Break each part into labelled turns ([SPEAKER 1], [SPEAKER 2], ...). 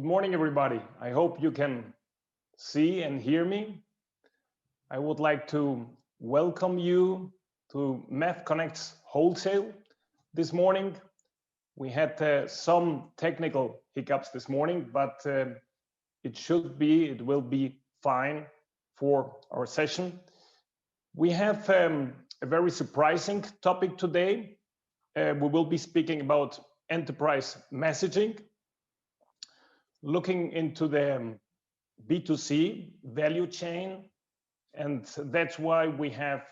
[SPEAKER 1] Good morning, everybody. I hope you can see and hear me. I would like to welcome you to Math Connect's Wholesale this morning. We had some technical hiccups this morning, but it will be fine for our session. We have a very surprising topic today. We will be speaking about enterprise messaging, looking into the B2C value chain, and that's why we have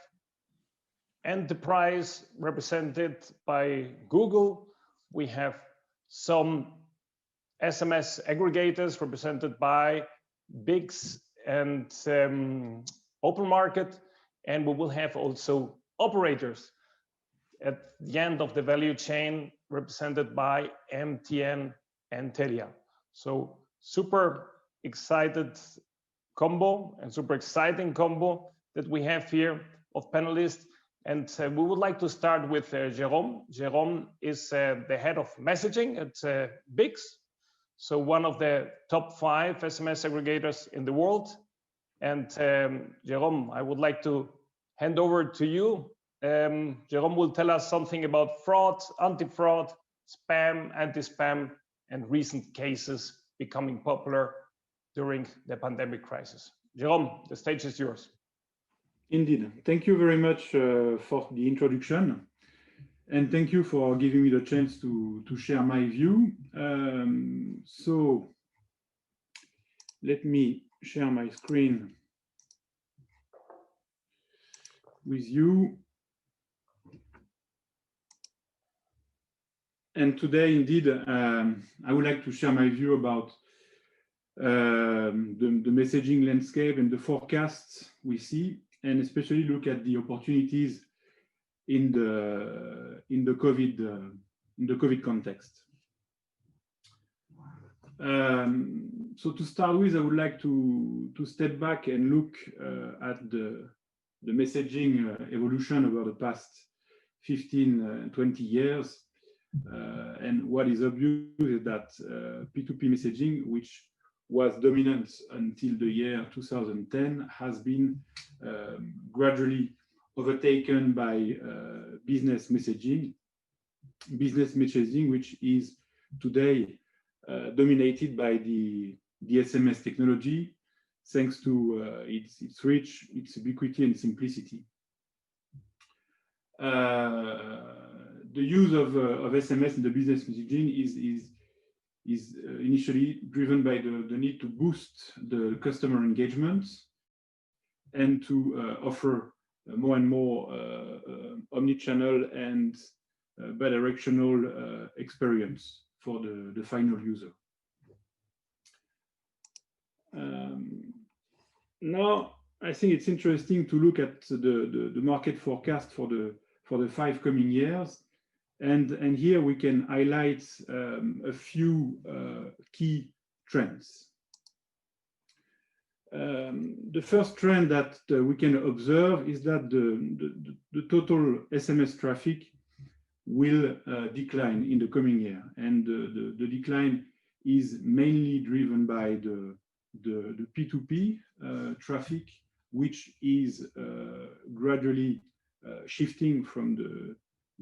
[SPEAKER 1] enterprise represented by Google. We have some SMS aggregators represented by BICS and Openmarket, and we will have also operators at the end of the value chain represented by MTN and Telia. So super excited combo and super exciting combo that we have here of panelists. And we would like to start with Jerome. Jerome is the head of messaging at BICS, so one of the top 5 SMS aggregators in the world. And Jerome, I would like to hand over to you. Jerome will tell us something about fraud, anti-fraud, spam, anti-spam, and recent cases becoming popular during the pandemic crisis. Jerome, the stage is yours.
[SPEAKER 2] Indeed. Thank you very much for the introduction. And thank you for giving me the chance to share my view. So let me share my screen with you. And today, indeed, I would like to share my view about the messaging landscape and the forecasts we see, and especially look at the opportunities in the COVID context. So to start with, I would like to step back and look at the messaging evolution over the past 15-20 years. And what is obvious is that P2P messaging, which was dominant until the year 2010, has been gradually overtaken by business messaging, which is today dominated by the SMS technology, thanks to its reach, its ubiquity, and simplicity. The use of SMS in the business messaging is initially driven by the need to boost the customer engagement and to offer more and more omni-channel and bidirectional experience for the final user. Now, I think it's interesting to look at the market forecast for the 5 coming years. And here we can highlight a few key trends. The first trend that we can observe is that the total SMS traffic will decline in the coming year. And the decline is mainly driven by the P2P traffic, which is gradually shifting from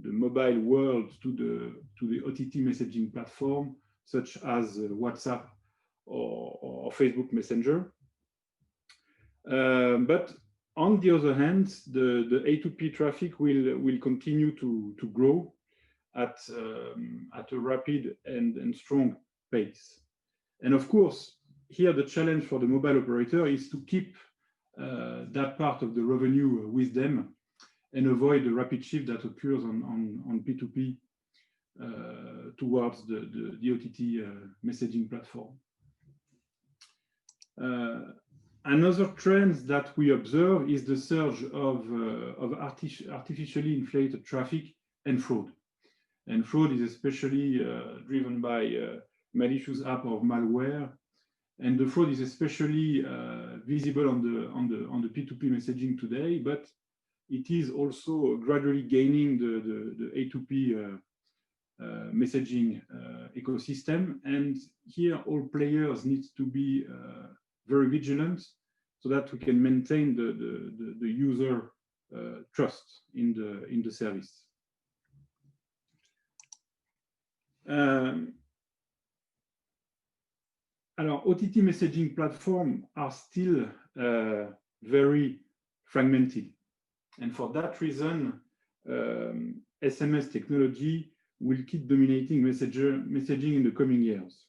[SPEAKER 2] the mobile world to the OTT messaging platform, such as WhatsApp or Facebook Messenger. But on the other hand, the A2P traffic will continue to grow at a rapid and strong pace. And of course, here the challenge for the mobile operator is to keep that part of the revenue with them and avoid the rapid shift that occurs on P2P towards the OTT messaging platform. Another trend that we observe is the surge of artificially inflated traffic and fraud. And fraud is especially driven by malicious app or malware. And the fraud is especially visible on the P2P messaging today, but it is also gradually gaining the A2P messaging ecosystem. And here all players need to be very vigilant so that we can maintain the user trust in the service. Alors, OTT messaging platforms are still very fragmented. And for that reason, SMS technology will keep dominating messaging in the coming years.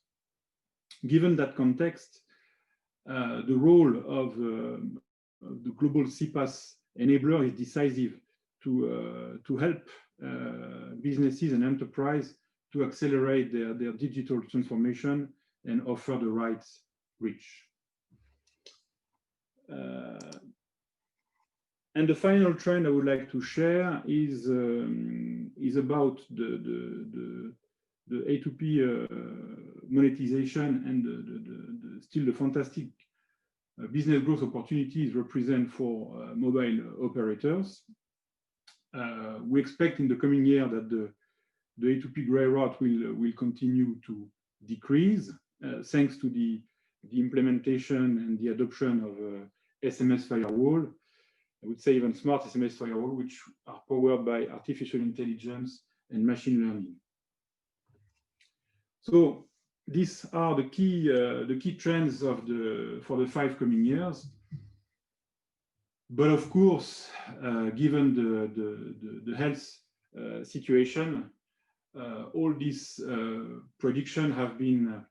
[SPEAKER 2] Given that context, the role of the global CPaaS enabler is decisive to help businesses and enterprise to accelerate their digital transformation and offer the right reach. And the final trend I would like to share is about the A2P monetization and still the fantastic business growth opportunities represent for mobile operators. We expect in the coming year that the A2P gray route will continue to decrease thanks to the implementation and the adoption of SMS firewall. I would say even smart SMS firewall, which are powered by artificial intelligence and machine learning. So these are the key trends of for the 5 coming years. But of course, given the health situation, all these predictions have been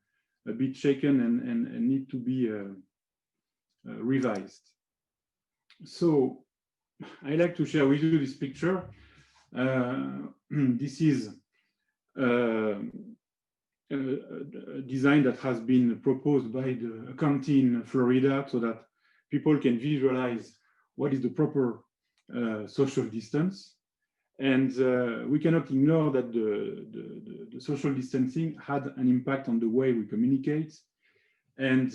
[SPEAKER 2] a bit shaken and need to be revised. So I like to share with you this picture. This is a design that has been proposed by the county in Florida so that people can visualize what is the proper social distance. And we cannot ignore that the social distancing had an impact on the way we communicate and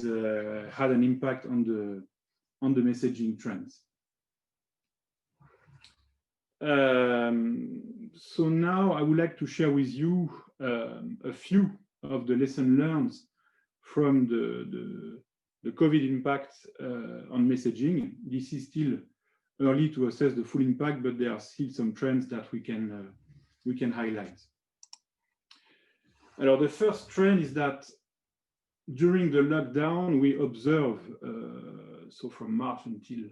[SPEAKER 2] had an impact on the messaging trends. So now I would like to share with you a few of the lessons learned from the COVID impact on messaging. This is still early to assess the full impact, but there are still some trends that we can highlight. Alors, the first trend is that during the lockdown, we observe, so from March until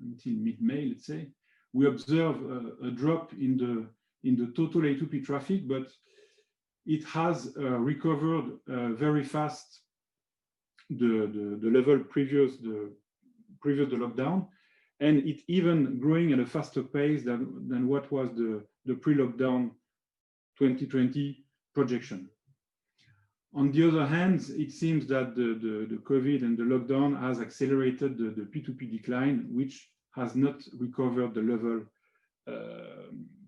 [SPEAKER 2] mid-May, let's say, we observe a drop in the total A2P traffic, but it has recovered very fast the level previous the lockdown, and it even growing at a faster pace than what was the pre-lockdown 2020 projection. On the other hand, it seems that the COVID and the lockdown has accelerated the P2P decline, which has not recovered the level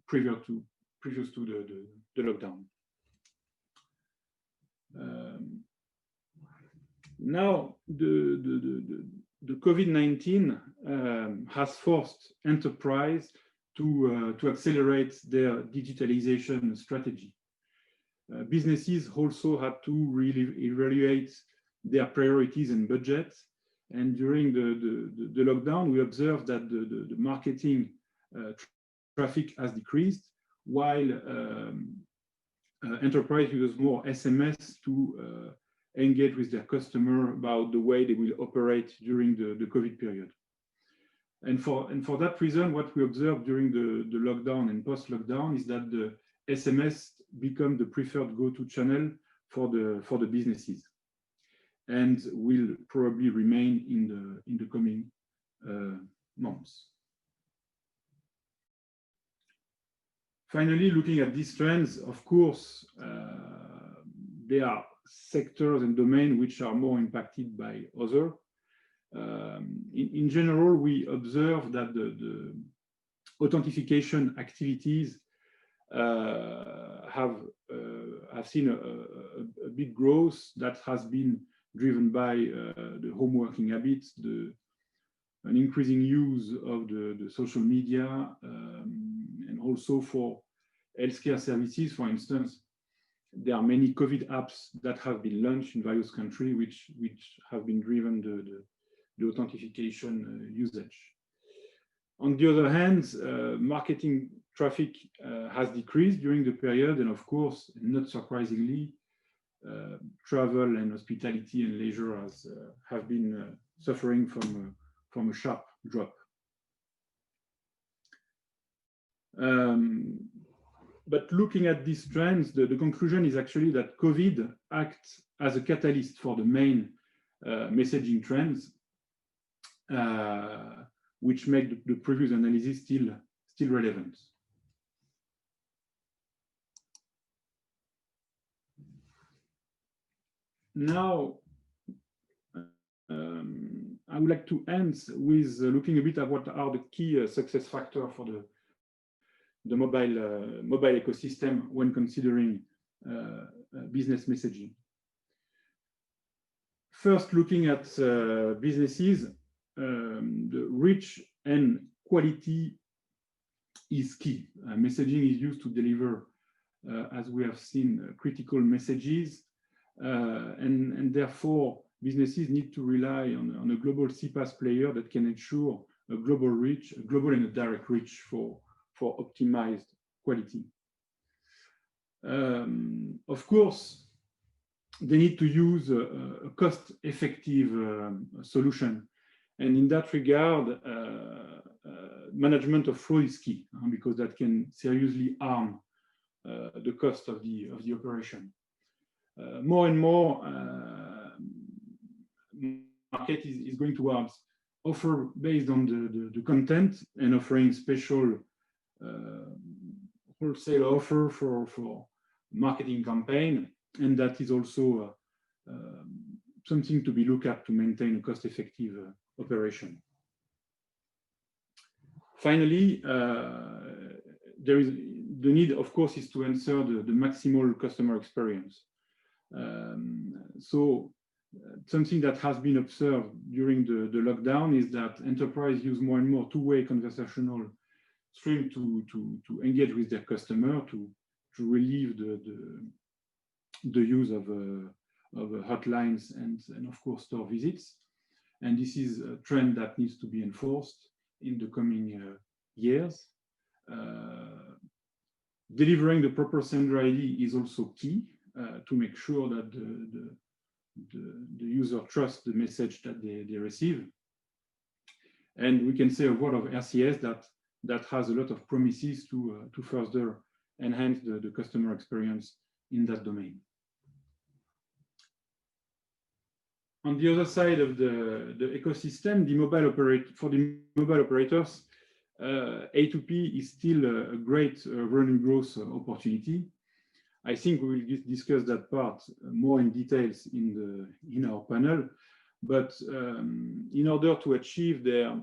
[SPEAKER 2] previous to the lockdown. Now, the COVID-19 has forced enterprise to accelerate their digitalization strategy. Businesses also had to really evaluate their priorities and budgets. And during the lockdown, we observed that the marketing traffic has decreased, while enterprise uses more SMS to engage with their customer about the way they will operate during the COVID period. And for that reason, what we observed during the lockdown and post-lockdown is that the SMS become the preferred go-to channel for the businesses, and will probably remain in the coming months. Finally, looking at these trends, of course, there are sectors and domains which are more impacted by others. In general, we observe that the authentication activities have seen a big growth that has been driven by the home working habits, an increasing use of the social media, and also for healthcare services. For instance, there are many COVID apps that have been launched in various countries, which have been driven the authentication usage. On the other hand, marketing traffic has decreased during the period, and of course, not surprisingly, travel and hospitality and leisure have been suffering from a sharp drop. But looking at these trends, the conclusion is actually that COVID acts as a catalyst for the main messaging trends, which make the previous analysis still relevant. Now, I would like to end with looking a bit at what are the key success factors for the mobile ecosystem when considering business messaging. First, looking at businesses, the reach and quality is key. Messaging is used to deliver, as we have seen, critical messages, and therefore businesses need to rely on a global CPaaS player that can ensure a global reach, a global and a direct reach for optimized quality. Of course, they need to use a cost-effective solution. And in that regard, management of fraud is key, because that can seriously harm the cost of the operation. More and more, market is going towards offer based on the content and offering special wholesale offer for marketing campaign, and that is also something to be looked at to maintain a cost-effective operation. Finally, there is the need, of course, is to ensure the maximal customer experience. So something that has been observed during the lockdown is that enterprise use more and more two-way conversational stream to engage with their customer, to relieve the use of hotlines and of course store visits. And this is a trend that needs to be enforced in the coming years. Delivering the proper sender ID is also key to make sure that the user trusts the message that they receive. And we can say a word of RCS that has a lot of promises to further enhance the customer experience in that domain. On the other side of the ecosystem, for the mobile operators, A2P is still a great revenue growth opportunity. I think we will discuss that part more in details in our panel. But in order to achieve their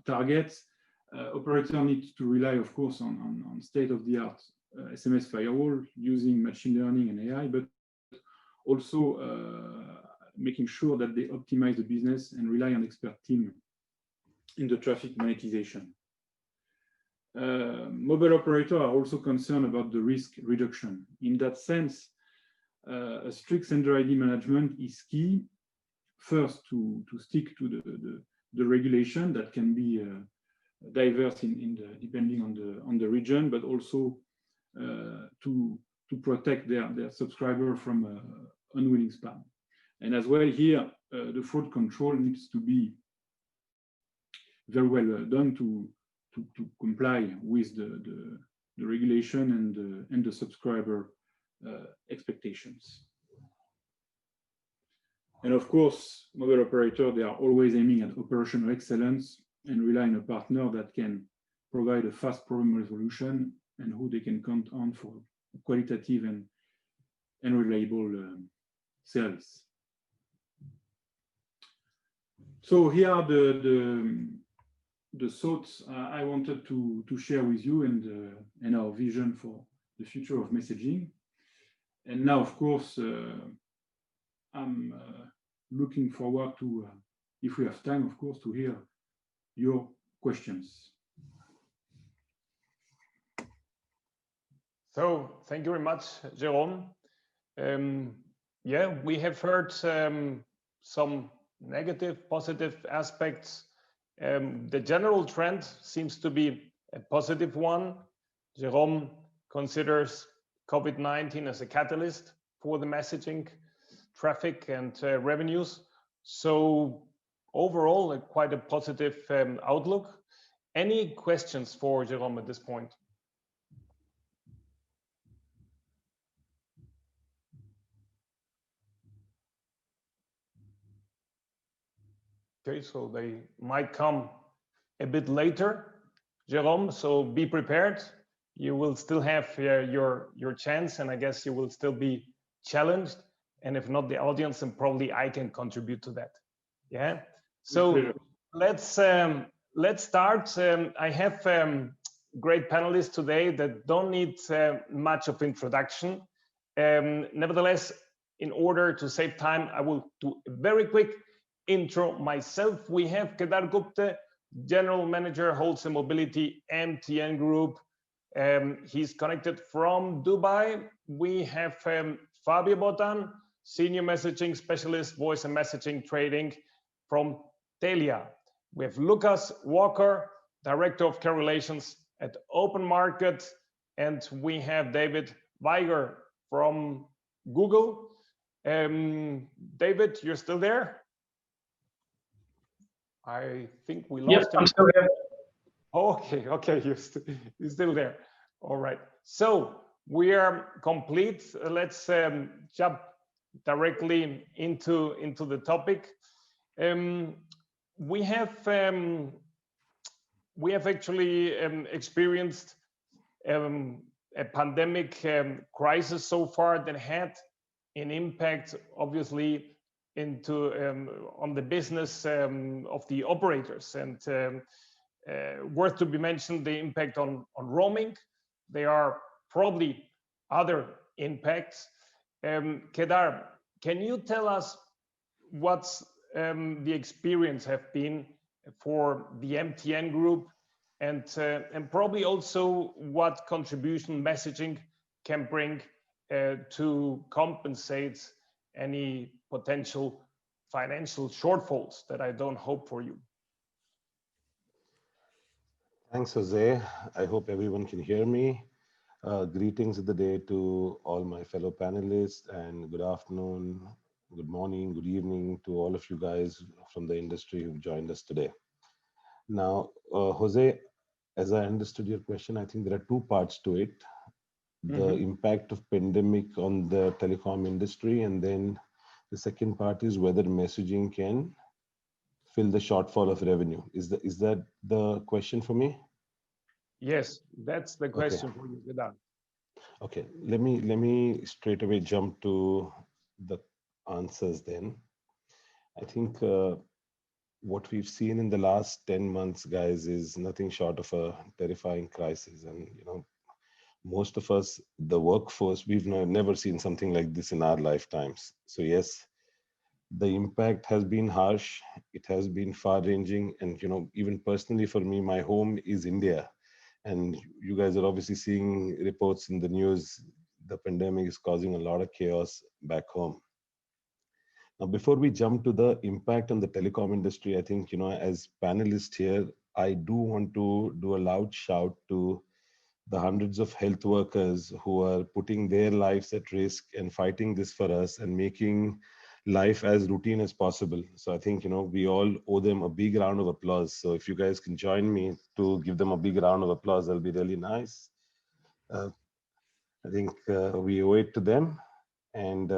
[SPEAKER 2] targets, operators need to rely, of course, on state-of-the-art SMS firewall using machine learning and AI, but also making sure that they optimize the business and rely on expert team in the traffic monetization. Mobile operators are also concerned about the risk reduction. In that sense, a strict sender ID management is key. First, to stick to the regulation that can be diverse depending on the region, but also to protect their subscriber from unwilling spam. And as well here, the fraud control needs to be very well done to comply with the regulation and the subscriber expectations. And of course, mobile operators, they are always aiming at operational excellence and rely on a partner that can provide a fast problem resolution and who they can count on for qualitative and reliable service. So here are the thoughts I wanted to share with you and our vision for the future of messaging. And now, of course, I'm looking forward to, if we have time, of course, to hear your questions.
[SPEAKER 1] So thank you very much, Jerome. Yeah, we have heard some negative, positive aspects. The general trend seems to be a positive one. Jerome considers COVID-19 as a catalyst for the messaging traffic and revenues. So overall, quite a positive outlook. Any questions for Jerome at this point? Okay, so they might come a bit later, Jerome, so be prepared. You will still have your chance, and I guess you will still be challenged. And if not the audience, then probably I can contribute to that. Yeah. So let's start. I have great panelists today that don't need much of introduction. Nevertheless, in order to save time, I will do a very quick intro myself. We have Kedar Gupte, General Manager, Wholesale Mobility, MTN Group. He's connected from Dubai. We have Fabio Bottan, Senior Messaging Specialist, Voice and Messaging Trading from Telia. We have Lucas Walker, Director of Care Relations at Openmarket. And we have David Vigar from Google. David, you're still there? I think we lost him.
[SPEAKER 3] I'm still here.
[SPEAKER 1] Okay, you're still there. All right. So we are complete. Let's jump directly into the topic. We have actually experienced a pandemic crisis so far that had an impact, obviously, into on the business of the operators, and worth to be mentioned the impact on roaming. There are probably other impacts. Kedar, can you tell us what's the experience have been for the MTN group, and probably also what contribution messaging can bring to compensate any potential financial shortfalls that I don't hope for you?
[SPEAKER 4] Thanks, Jose. I hope everyone can hear me. Greetings of the day to all my fellow panelists, and good afternoon, good morning, good evening to all of you guys from the industry who've joined us today. Now, Jose, as I understood your question, I think there are two parts to it. The impact of pandemic on the telecom industry, and then the second part is whether messaging can fill the shortfall of revenue. Is that the question for me?
[SPEAKER 1] Yes, that's the question for you, Kedar.
[SPEAKER 4] Okay, let me straight away jump to the answers then. I think what we've seen in the last 10 months, guys, is nothing short of a terrifying crisis. And most of us, the workforce, we've never seen something like this in our lifetimes. So yes, the impact has been harsh. It has been far-ranging, and even personally for me, my home is India, and you guys are obviously seeing reports in the news. The pandemic is causing a lot of chaos back home. Now, before we jump to the impact on the telecom industry, I think as panelists here, I do want to do a loud shout to the hundreds of health workers who are putting their lives at risk and fighting this for us and making life as routine as possible. So I think, we all owe them a big round of applause. So if you guys can join me to give them a big round of applause, that'll be really nice. I think we owe it to them. And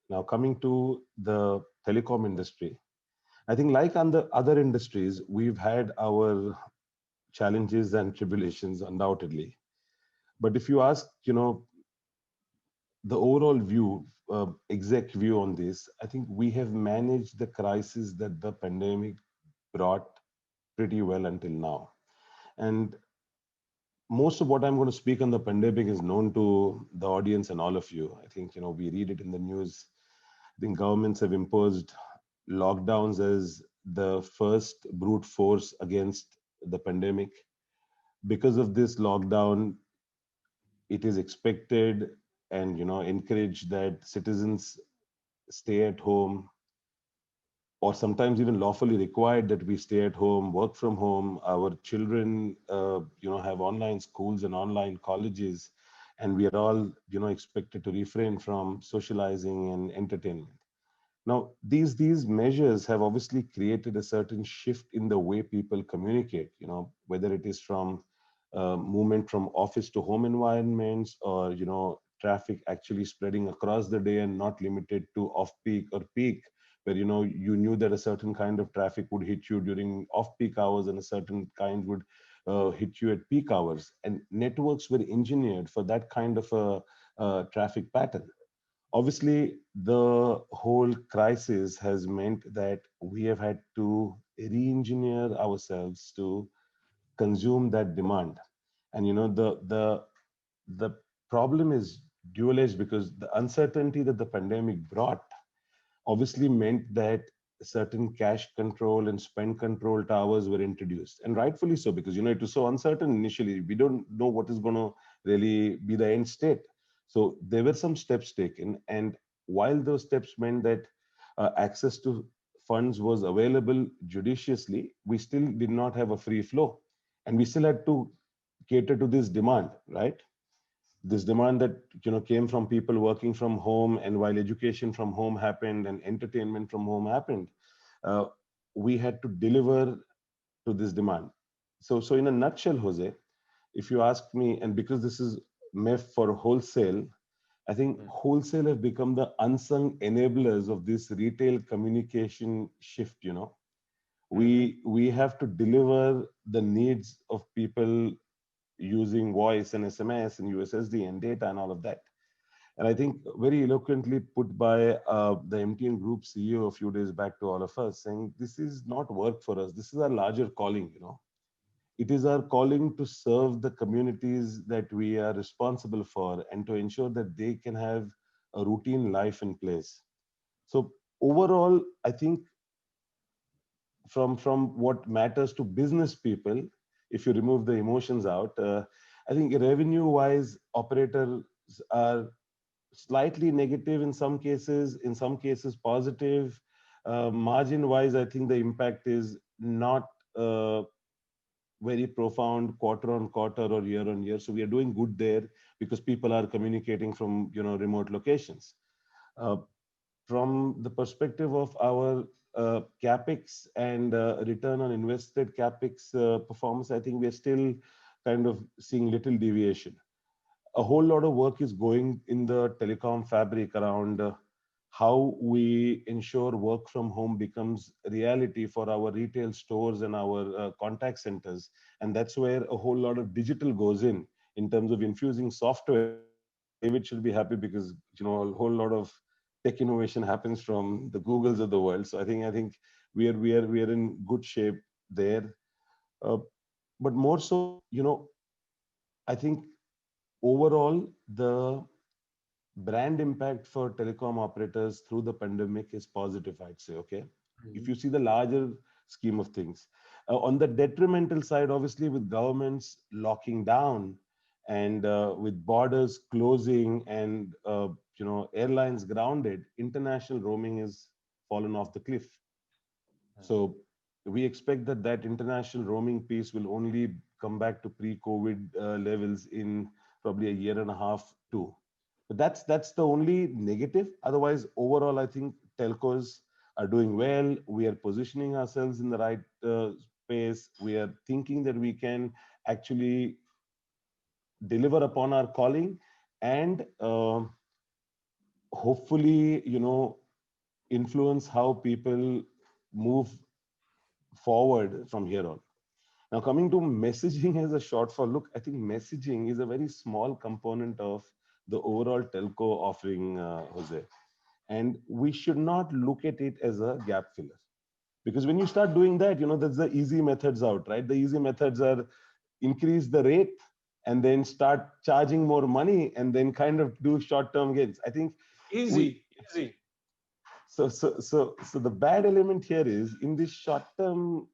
[SPEAKER 4] now coming to the telecom industry, I think like on the other industries, we've had our challenges and tribulations undoubtedly. But if you ask, the overall view, exec view on this, I think we have managed the crisis that the pandemic brought pretty well until now. And most of what I'm going to speak on the pandemic is known to the audience and all of you. I think, we read it in the news. I think governments have imposed lockdowns as the first brute force against the pandemic. Because of this lockdown, it is expected and encouraged that citizens stay at home, or sometimes even lawfully required that we stay at home, work from home. Our children, have online schools and online colleges, and we are all, expected to refrain from socializing and entertainment. Now, these measures have obviously created a certain shift in the way people communicate. Whether it is from movement from office to home environments, or traffic actually spreading across the day and not limited to off peak or peak, where you knew that a certain kind of traffic would hit you during off peak hours and a certain kind would hit you at peak hours, and networks were engineered for that kind of a traffic pattern. Obviously, the whole crisis has meant that we have had to re-engineer ourselves to consume that demand. And the problem is dual edged, because the uncertainty that the pandemic brought obviously meant that certain cash control and spend control towers were introduced, and rightfully so, because it was so uncertain initially. We don't know what is going to really be the end state. So there were some steps taken, and while those steps meant that access to funds was available judiciously, we still did not have a free flow, and we still had to cater to this demand, right? This demand that came from people working from home, and while education from home happened and entertainment from home happened, uh, we had to deliver to this demand. So in a nutshell, Jose, if you ask me, and because this is MEF for wholesale, I think wholesale have become the unsung enablers of this retail communication shift. We have to deliver the needs of people using voice and SMS and USSD and data and all of that. And I think very eloquently put by the MTN Group CEO a few days back to all of us, saying this is not work for us. This is our larger calling. It is our calling to serve the communities that we are responsible for, and to ensure that they can have a routine life in place. So overall, I think from what matters to business people, if you remove the emotions out, I think revenue wise, operators are slightly negative in some cases positive. Margin wise, I think the impact is not very profound quarter on quarter or year on year. So we are doing good there, because people are communicating from remote locations. Uh, from the perspective of our capex and return on invested capex performance, I think we are still kind of seeing little deviation. A whole lot of work is going in the telecom fabric around how we ensure work from home becomes reality for our retail stores and our contact centers. And that's where a whole lot of digital goes in terms of infusing software. David should be happy, because a whole lot of tech innovation happens from the Googles of the world. So I think we are in good shape there. Uh, but more so, I think overall the brand impact for telecom operators through the pandemic is positive, I'd say. Okay, if you see the larger scheme of things, on the detrimental side, obviously with governments locking down, and with borders closing, and airlines grounded, international roaming has fallen off the cliff. So we expect that international roaming piece will only come back to pre-COVID levels in probably a year and a half, too. But that's the only negative. Otherwise, overall, I think telcos are doing well. We are positioning ourselves in the right space. We are thinking that we can actually deliver upon our calling, and hopefully, influence how people move forward from here on. Now, coming to messaging as a shortfall, look, I think messaging is a very small component of the overall telco offering, Jose. And we should not look at it as a gap filler. Because when you start doing that, that's the easy methods out, right? The easy methods are increase the rate and then start charging more money and then kind of do short-term gains. I think
[SPEAKER 1] Easy.
[SPEAKER 4] So the bad element here is, in this short-term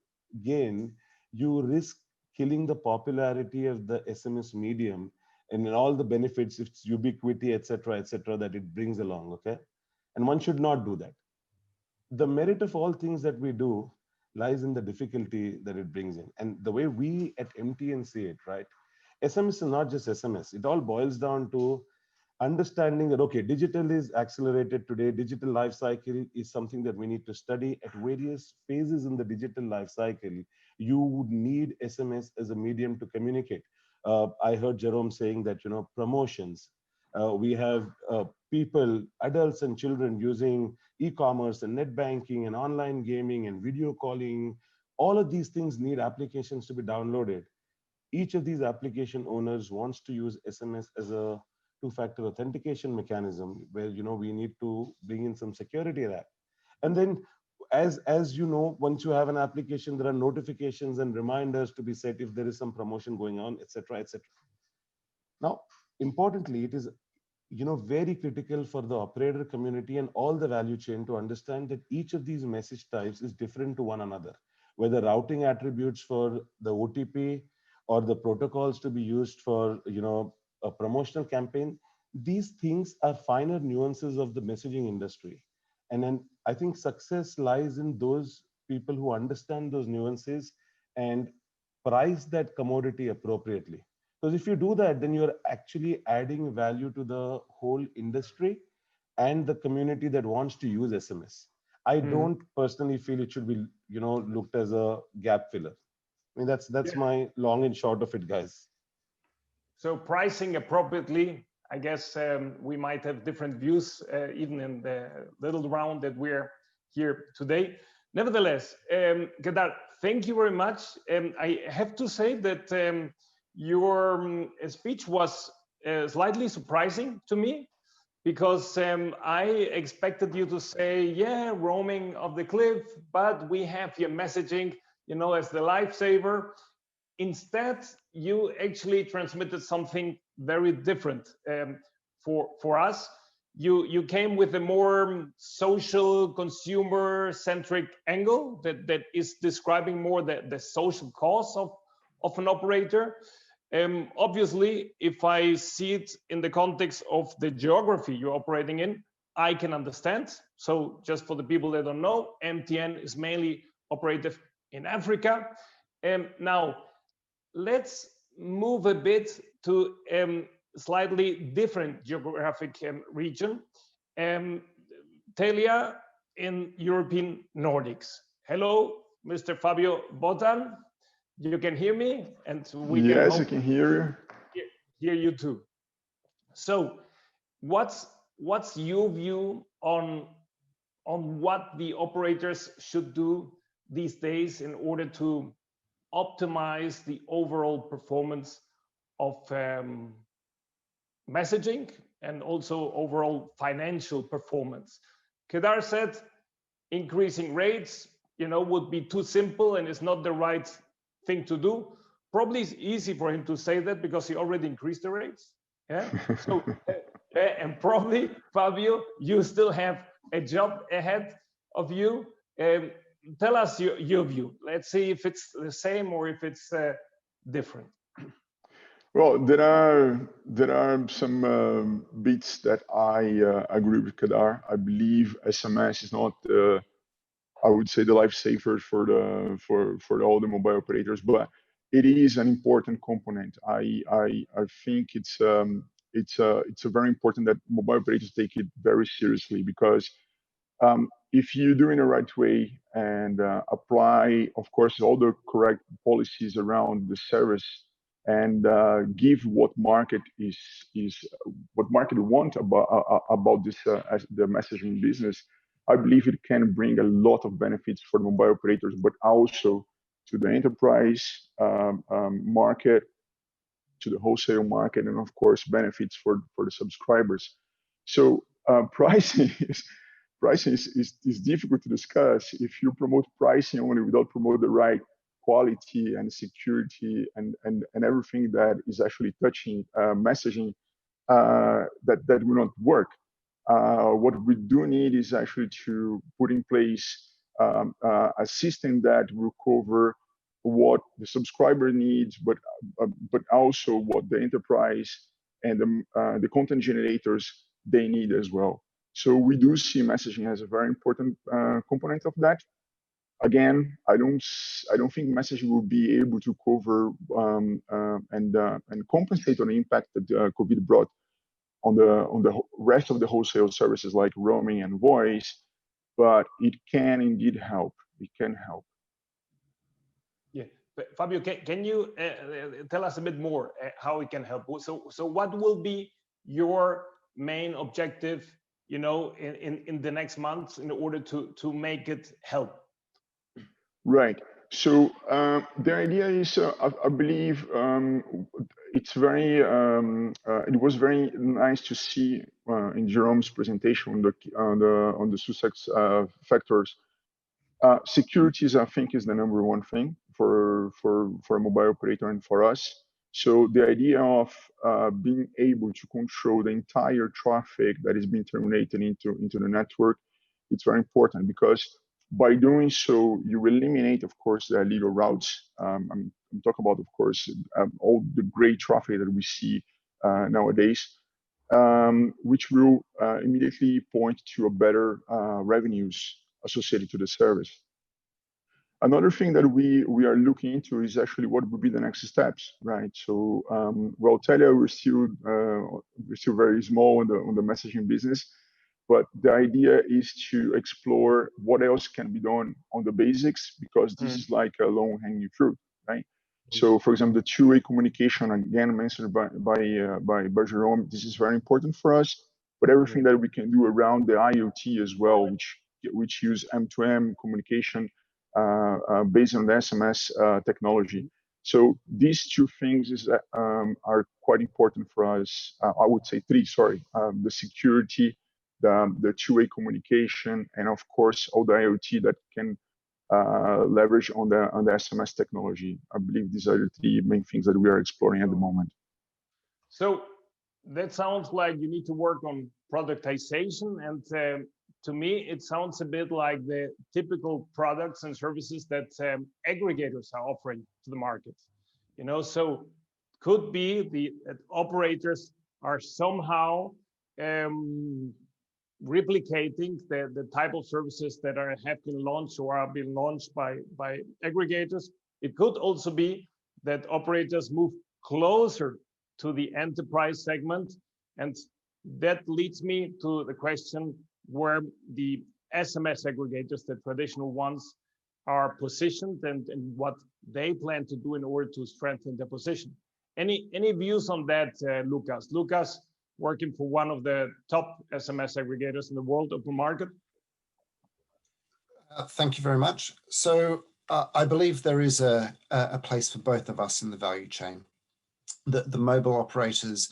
[SPEAKER 4] gain, you risk killing the popularity of the SMS medium, and in all the benefits, its ubiquity, etc., that it brings along. Okay, and one should not do that. The merit of all things that we do lies in the difficulty that it brings in, and the way we at MTN see it, right? SMS is not just SMS. It all boils down to understanding that, okay, digital is accelerated today. Digital life cycle is something that we need to study at various phases in the digital life cycle. You would need SMS as a medium to communicate. I heard Jerome saying that, promotions. We have people, adults and children using e-commerce and net banking and online gaming and video calling. All of these things need applications to be downloaded. Each of these application owners wants to use SMS as a two-factor authentication mechanism where, we need to bring in some security there. And then as you know, once you have an application, there are notifications and reminders to be set if there is some promotion going on, etc. Now, importantly, it is very critical for the operator community and all the value chain to understand that each of these message types is different to one another, whether routing attributes for the OTP or the protocols to be used for a promotional campaign. These things are finer nuances of the messaging industry. And then I think success lies in those people who understand those nuances and price that commodity appropriately. Because if you do that, then you're actually adding value to the whole industry and the community that wants to use SMS. I don't personally feel it should be, looked as a gap filler. I mean, that's my long and short of it, guys.
[SPEAKER 1] So pricing appropriately, I guess we might have different views, even in the little round that we're here today. Nevertheless, Kedar, thank you very much. I have to say that your speech was slightly surprising to me, because I expected you to say, yeah, roaming off the cliff, but we have your messaging, as the lifesaver. Instead, you actually transmitted something very different for us. You came with a more social, consumer-centric angle that is describing more the social cause of an operator. Obviously, if I see it in the context of the geography you're operating in, I can understand. So just for the people that don't know, MTN is mainly operative in Africa. Now, let's move a bit to slightly different geographic region. Telia in European Nordics. Hello, Mr. Fabio Bottan. You can hear me, and we
[SPEAKER 3] yes, I can hear
[SPEAKER 1] you. Hear you too. So, what's your view on what the operators should do these days in order to optimize the overall performance of messaging and also overall financial performance? Kedar said increasing rates, would be too simple and is not the right thing to do. Probably it's easy for him to say that because he already increased the rates. Yeah. So, and probably, Fabio, you still have a job ahead of you. Tell us your view. Let's see if it's the same or if it's different.
[SPEAKER 3] Well, there are some bits that I agree with Kedar. I believe SMS is not, I would say, the lifesaver for all the mobile operators, but it is an important component. I think it's very important that mobile operators take it very seriously, because if you do it in the right way and apply, of course, all the correct policies around the service and give what market what market want about this the messaging business, I believe it can bring a lot of benefits for the mobile operators, but also to the enterprise market, to the wholesale market, and of course benefits for the subscribers. So pricing is difficult to discuss if you promote pricing only without promote the right quality and security and everything that is actually touching messaging, that will not work. What we do need is actually to put in place a system that will cover what the subscriber needs, but also what the enterprise and the content generators they need as well. So we do see messaging as a very important component of that. Again, I don't think messaging will be able to cover and compensate on the impact that COVID brought on the rest of the wholesale services like roaming and voice, but it can indeed help. It can help.
[SPEAKER 1] Yeah, but Fabio, can you tell us a bit more how it can help? So what will be your main objective, you know, in the next months in order to make it help?
[SPEAKER 3] Right. So the idea is, I believe it's very. It was very nice to see in Jerome's presentation on the success factors. Security is, I think, is the number one thing for a mobile operator and for us. So the idea of being able to control the entire traffic that is being terminated into the network, it's very important, because by doing so, you eliminate, of course, the illegal routes. I'm talking about, of course, all the great traffic that we see nowadays, which will immediately point to a better revenues associated to the service. Another thing that we are looking into is actually what would be the next steps, right? So, well, Telia, we're still very small on the messaging business. But the idea is to explore what else can be done on the basics, because this is like a low-hanging fruit, right? So, for example, the two-way communication, again mentioned by Jerome, this is very important for us. But everything that we can do around the IoT as well, which use M2M communication based on the SMS technology. So these two things are quite important for us. I would say three. Sorry, the security, the two-way communication, and of course all the IoT that can leverage on the SMS technology. I believe these are the three main things that we are exploring at the moment.
[SPEAKER 1] So that sounds like you need to work on productization, and to me it sounds a bit like the typical products and services that aggregators are offering to the market. You know, so could be that operators are somehow replicating the type of services that have been launched or are being launched by aggregators. It could also be that operators move closer to the enterprise segment, and that leads me to the question where the SMS aggregators, the traditional ones, are positioned and what they plan to do in order to strengthen their position. Any views on that, Lucas? Lucas, working for one of the top SMS aggregators in the world, Openmarket.
[SPEAKER 5] Thank you very much. So I believe there is a place for both of us in the value chain. The mobile operators,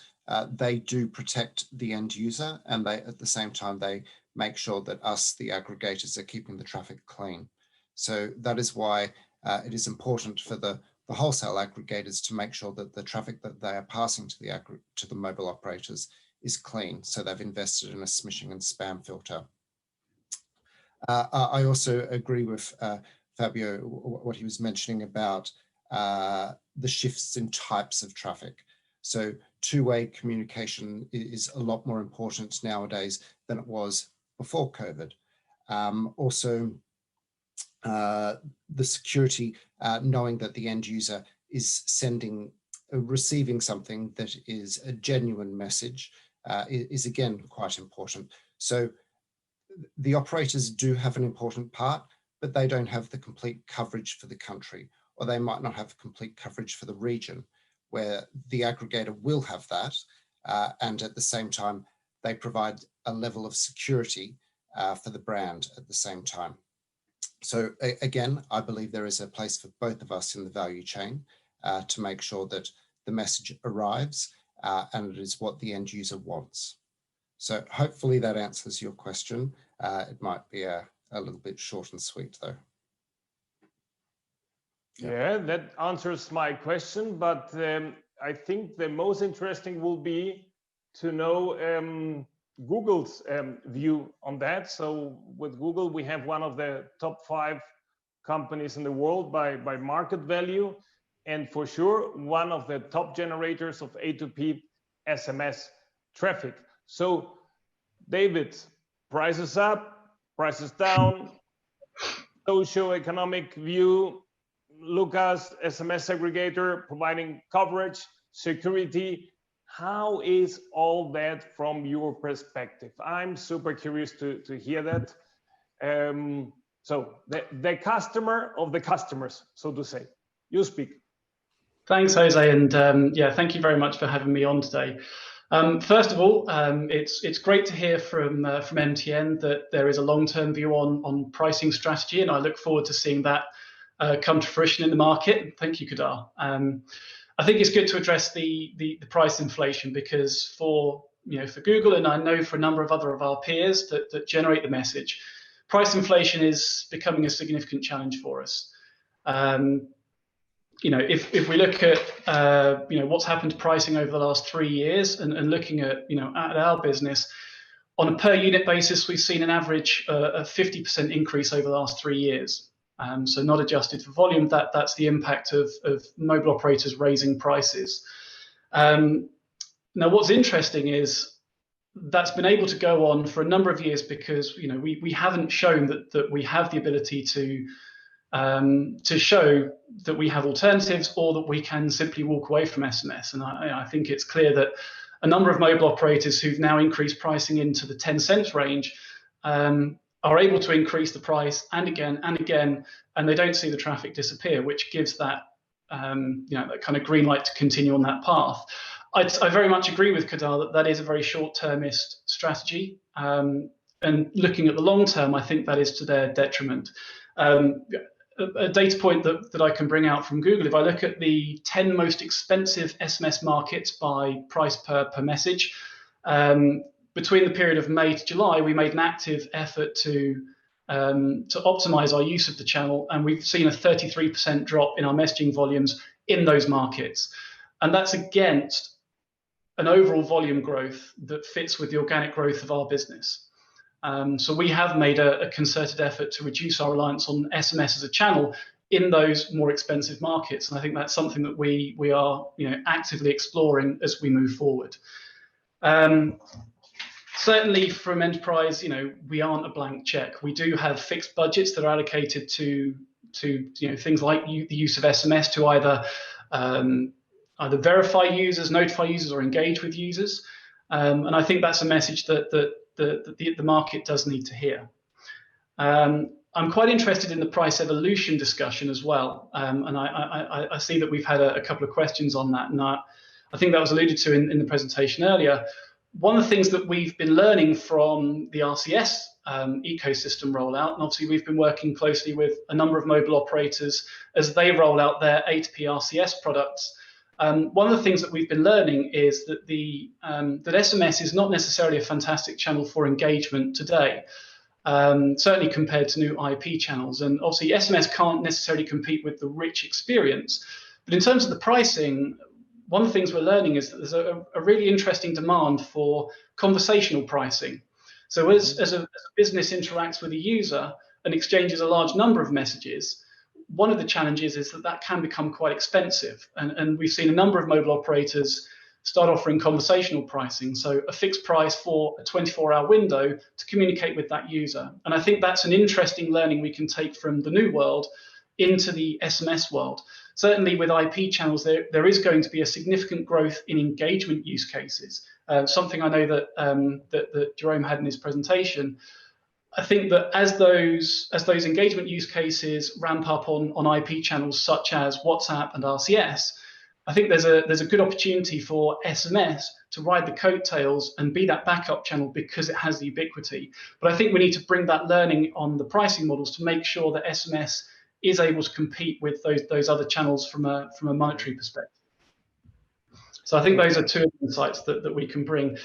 [SPEAKER 5] they do protect the end user, and they at the same time they make sure that us, the aggregators, are keeping the traffic clean. So that is why it is important for the wholesale aggregators to make sure that the traffic that they are passing to the mobile operators is clean. So they've invested in a smishing and spam filter. I also agree with Fabio, what he was mentioning about the shifts in types of traffic. So two-way communication is a lot more important nowadays than it was before COVID. Also, the security, knowing that the end user is receiving something that is a genuine message, is again quite important. So the operators do have an important part, but they don't have the complete coverage for the country, or they might not have complete coverage for the region, where the aggregator will have that, and at the same time, they provide a level of security for the brand at the same time. So again, I believe there is a place for both of us in the value chain to make sure that the message arrives and it is what the end user wants. So hopefully that answers your question. It might be a little bit short and sweet though.
[SPEAKER 1] Yeah, that answers my question, but I think the most interesting will be to know Google's view on that. So with Google, we have one of the top 5 companies in the world by market value, and for sure one of the top generators of A2P SMS traffic. So, David, prices up, prices down, socio-economic view, Lucas, SMS aggregator, providing coverage, security. How is all that from your perspective? I'm super curious to hear that. So the customer of the customers, so to say. You speak.
[SPEAKER 6] Thanks, Jose, and yeah, thank you very much for having me on today. First of all, it's great to hear from MTN that there is a long-term view on pricing strategy, and I look forward to seeing that come to fruition in the market. Thank you, Kedar. I think it's good to address the price inflation, because for Google, and I know for a number of other of our peers that generate the message, price inflation is becoming a significant challenge for us. If we look at what's happened to pricing over the last 3 years, and looking at at our business on a per unit basis, we've seen an average of 50% increase over the last 3 years. So not adjusted for volume, that's the impact of mobile operators raising prices. Now, what's interesting is that's been able to go on for a number of years because we haven't shown that we have the ability to show that we have alternatives, or that we can simply walk away from SMS. And I think it's clear that a number of mobile operators who've now increased pricing into the 10 cents range are able to increase the price and again, and they don't see the traffic disappear, which gives that that kind of green light to continue on that path. I very much agree with Kedar that is a very short-termist strategy, and looking at the long term, I think that is to their detriment. A data point that I can bring out from Google, if I look at the 10 most expensive SMS markets by price per message, between the period of May to July, we made an active effort to optimize our use of the channel, and we've seen a 33% drop in our messaging volumes in those markets. And that's against an overall volume growth that fits with the organic growth of our business. So we have made a concerted effort to reduce our reliance on SMS as a channel in those more expensive markets. And I think that's something that we are actively exploring as we move forward. Certainly from enterprise, we aren't a blank check. We do have fixed budgets that are allocated to things like the use of SMS to either verify users, notify users, or engage with users. And I think that's a message that the market does need to hear. I'm quite interested in the price evolution discussion as well. And I see that we've had a couple of questions on that. And I think that was alluded to in the presentation earlier. One of the things that we've been learning from the RCS ecosystem rollout, and obviously we've been working closely with a number of mobile operators as they roll out their A2P RCS products. One of the things that we've been learning is that that SMS is not necessarily a fantastic channel for engagement today, certainly compared to new IP channels. And obviously SMS can't necessarily compete with the rich experience. But in terms of the pricing, one of the things we're learning is that there's a really interesting demand for conversational pricing. So as a business interacts with a user and exchanges a large number of messages, one of the challenges is that can become quite expensive. And we've seen a number of mobile operators start offering conversational pricing. So a fixed price for a 24-hour window to communicate with that user. And I think that's an interesting learning we can take from the new world into the SMS world. Certainly with IP channels, there is going to be a significant growth in engagement use cases. Something I know that Jerome had in his presentation. I think that as those engagement use cases ramp up on IP channels such as WhatsApp and RCS, I think there's a good opportunity for SMS to ride the coattails and be that backup channel because it has the ubiquity. But I think we need to bring that learning on the pricing models to make sure that SMS is able to compete with those other channels from a monetary perspective. So I think those are two insights that we can bring.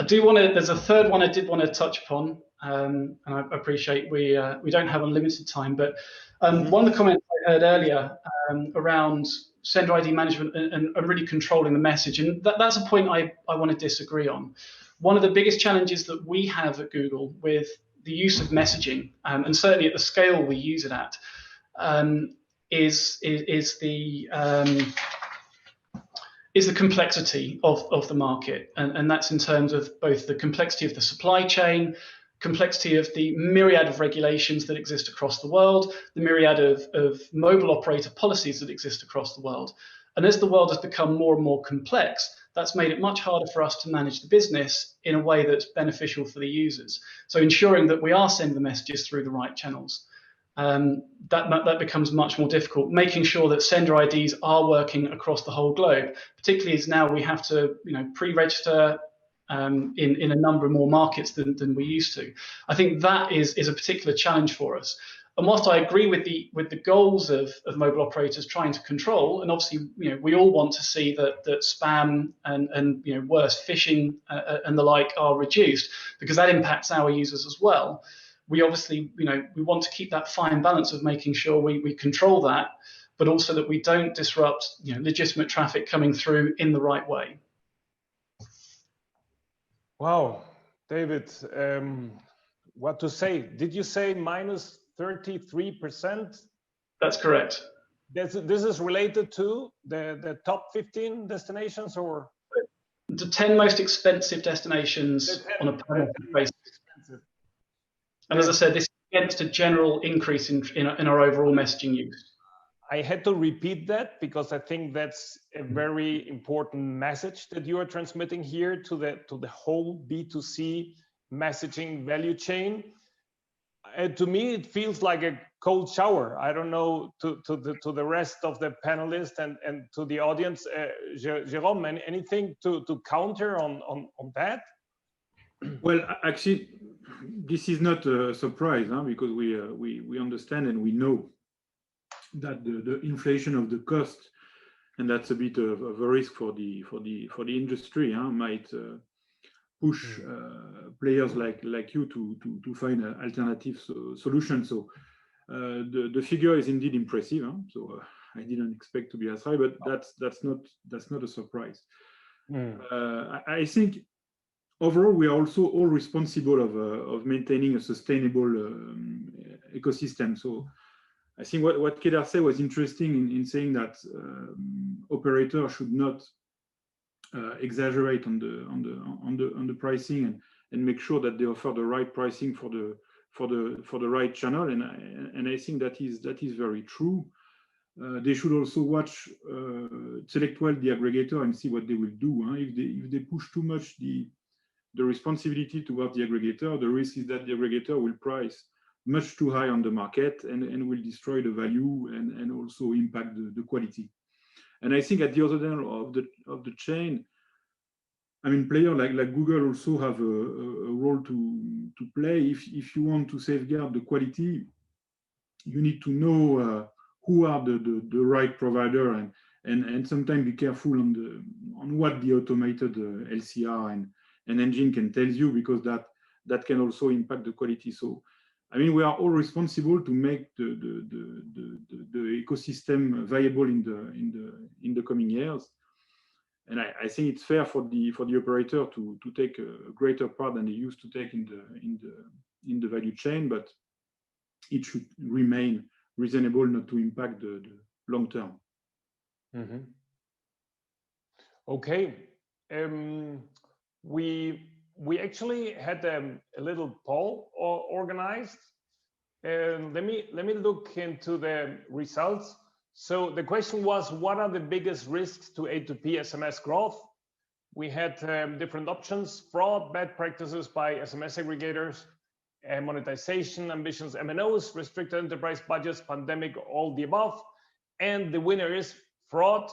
[SPEAKER 6] There's a third one I did want to touch upon, and I appreciate we don't have unlimited time, but one of the comments I heard earlier around sender ID management and really controlling the message, and that's a point I want to disagree on. One of the biggest challenges that we have at Google with the use of messaging, and certainly at the scale we use it at, is is the complexity of the market. And that's in terms of both the complexity of the supply chain, complexity of the myriad of regulations that exist across the world, the myriad of mobile operator policies that exist across the world. And as the world has become more and more complex, that's made it much harder for us to manage the business in a way that's beneficial for the users. So ensuring that we are sending the messages through the right channels, that becomes much more difficult. Making sure that sender IDs are working across the whole globe, particularly as now we have to pre-register in a number of more markets than we used to. I think that is a particular challenge for us. And whilst I agree with the goals of mobile operators trying to control, and obviously we all want to see that spam and worse, phishing and the like are reduced, because that impacts our users as well. We obviously we want to keep that fine balance of making sure we control that, but also that we don't disrupt legitimate traffic coming through in the right way.
[SPEAKER 1] Wow, David, what to say? Did you say minus 33%?
[SPEAKER 6] That's correct.
[SPEAKER 1] This is related to the top 15 destinations, or
[SPEAKER 6] the 10 most expensive destinations on a per basis. And as I said, this is against a general increase in our overall messaging use.
[SPEAKER 1] I had to repeat that because I think that's a very important message that you are transmitting here to the whole B2C messaging value chain. To me, it feels like a cold shower. I don't know to the rest of the panelists and to the audience. Jerome, anything to counter on that?
[SPEAKER 2] Well, actually, this is not a surprise, because we understand and we know that the inflation of the cost, and that's a bit of a risk for the industry, might push players like you to find an alternative solution. So the figure is indeed impressive. So I didn't expect to be as high, but that's not a surprise. I think overall we are also all responsible of maintaining a sustainable ecosystem. So I think what Kedar said was interesting in saying that operators should not exaggerate on the pricing and make sure that they offer the right pricing for the right channel, and I think that is very true. They should also watch, select well the aggregator and see what they will do. If they push too much the responsibility towards the aggregator, the risk is that the aggregator will price much too high on the market and will destroy the value and also impact the quality. And I think at the other end of the chain, I mean, players like Google also have a role to play. If you want to safeguard the quality, you need to know who are the right provider and sometimes be careful on what the automated LCR and engine can tell you, because that can also impact the quality. So I mean, we are all responsible to make the ecosystem viable in the coming years, and I think it's fair for the operator to take a greater part than they used to take in the value chain, but it should remain reasonable, not to impact the long term.
[SPEAKER 1] Mm-hmm. Okay, we actually had a little poll organized. Let me look into the results. So the question was, what are the biggest risks to A2P SMS growth? We had different options: fraud, bad practices by SMS aggregators, monetization ambitions, MNOs, restricted enterprise budgets, pandemic, all the above. And the winner is fraud.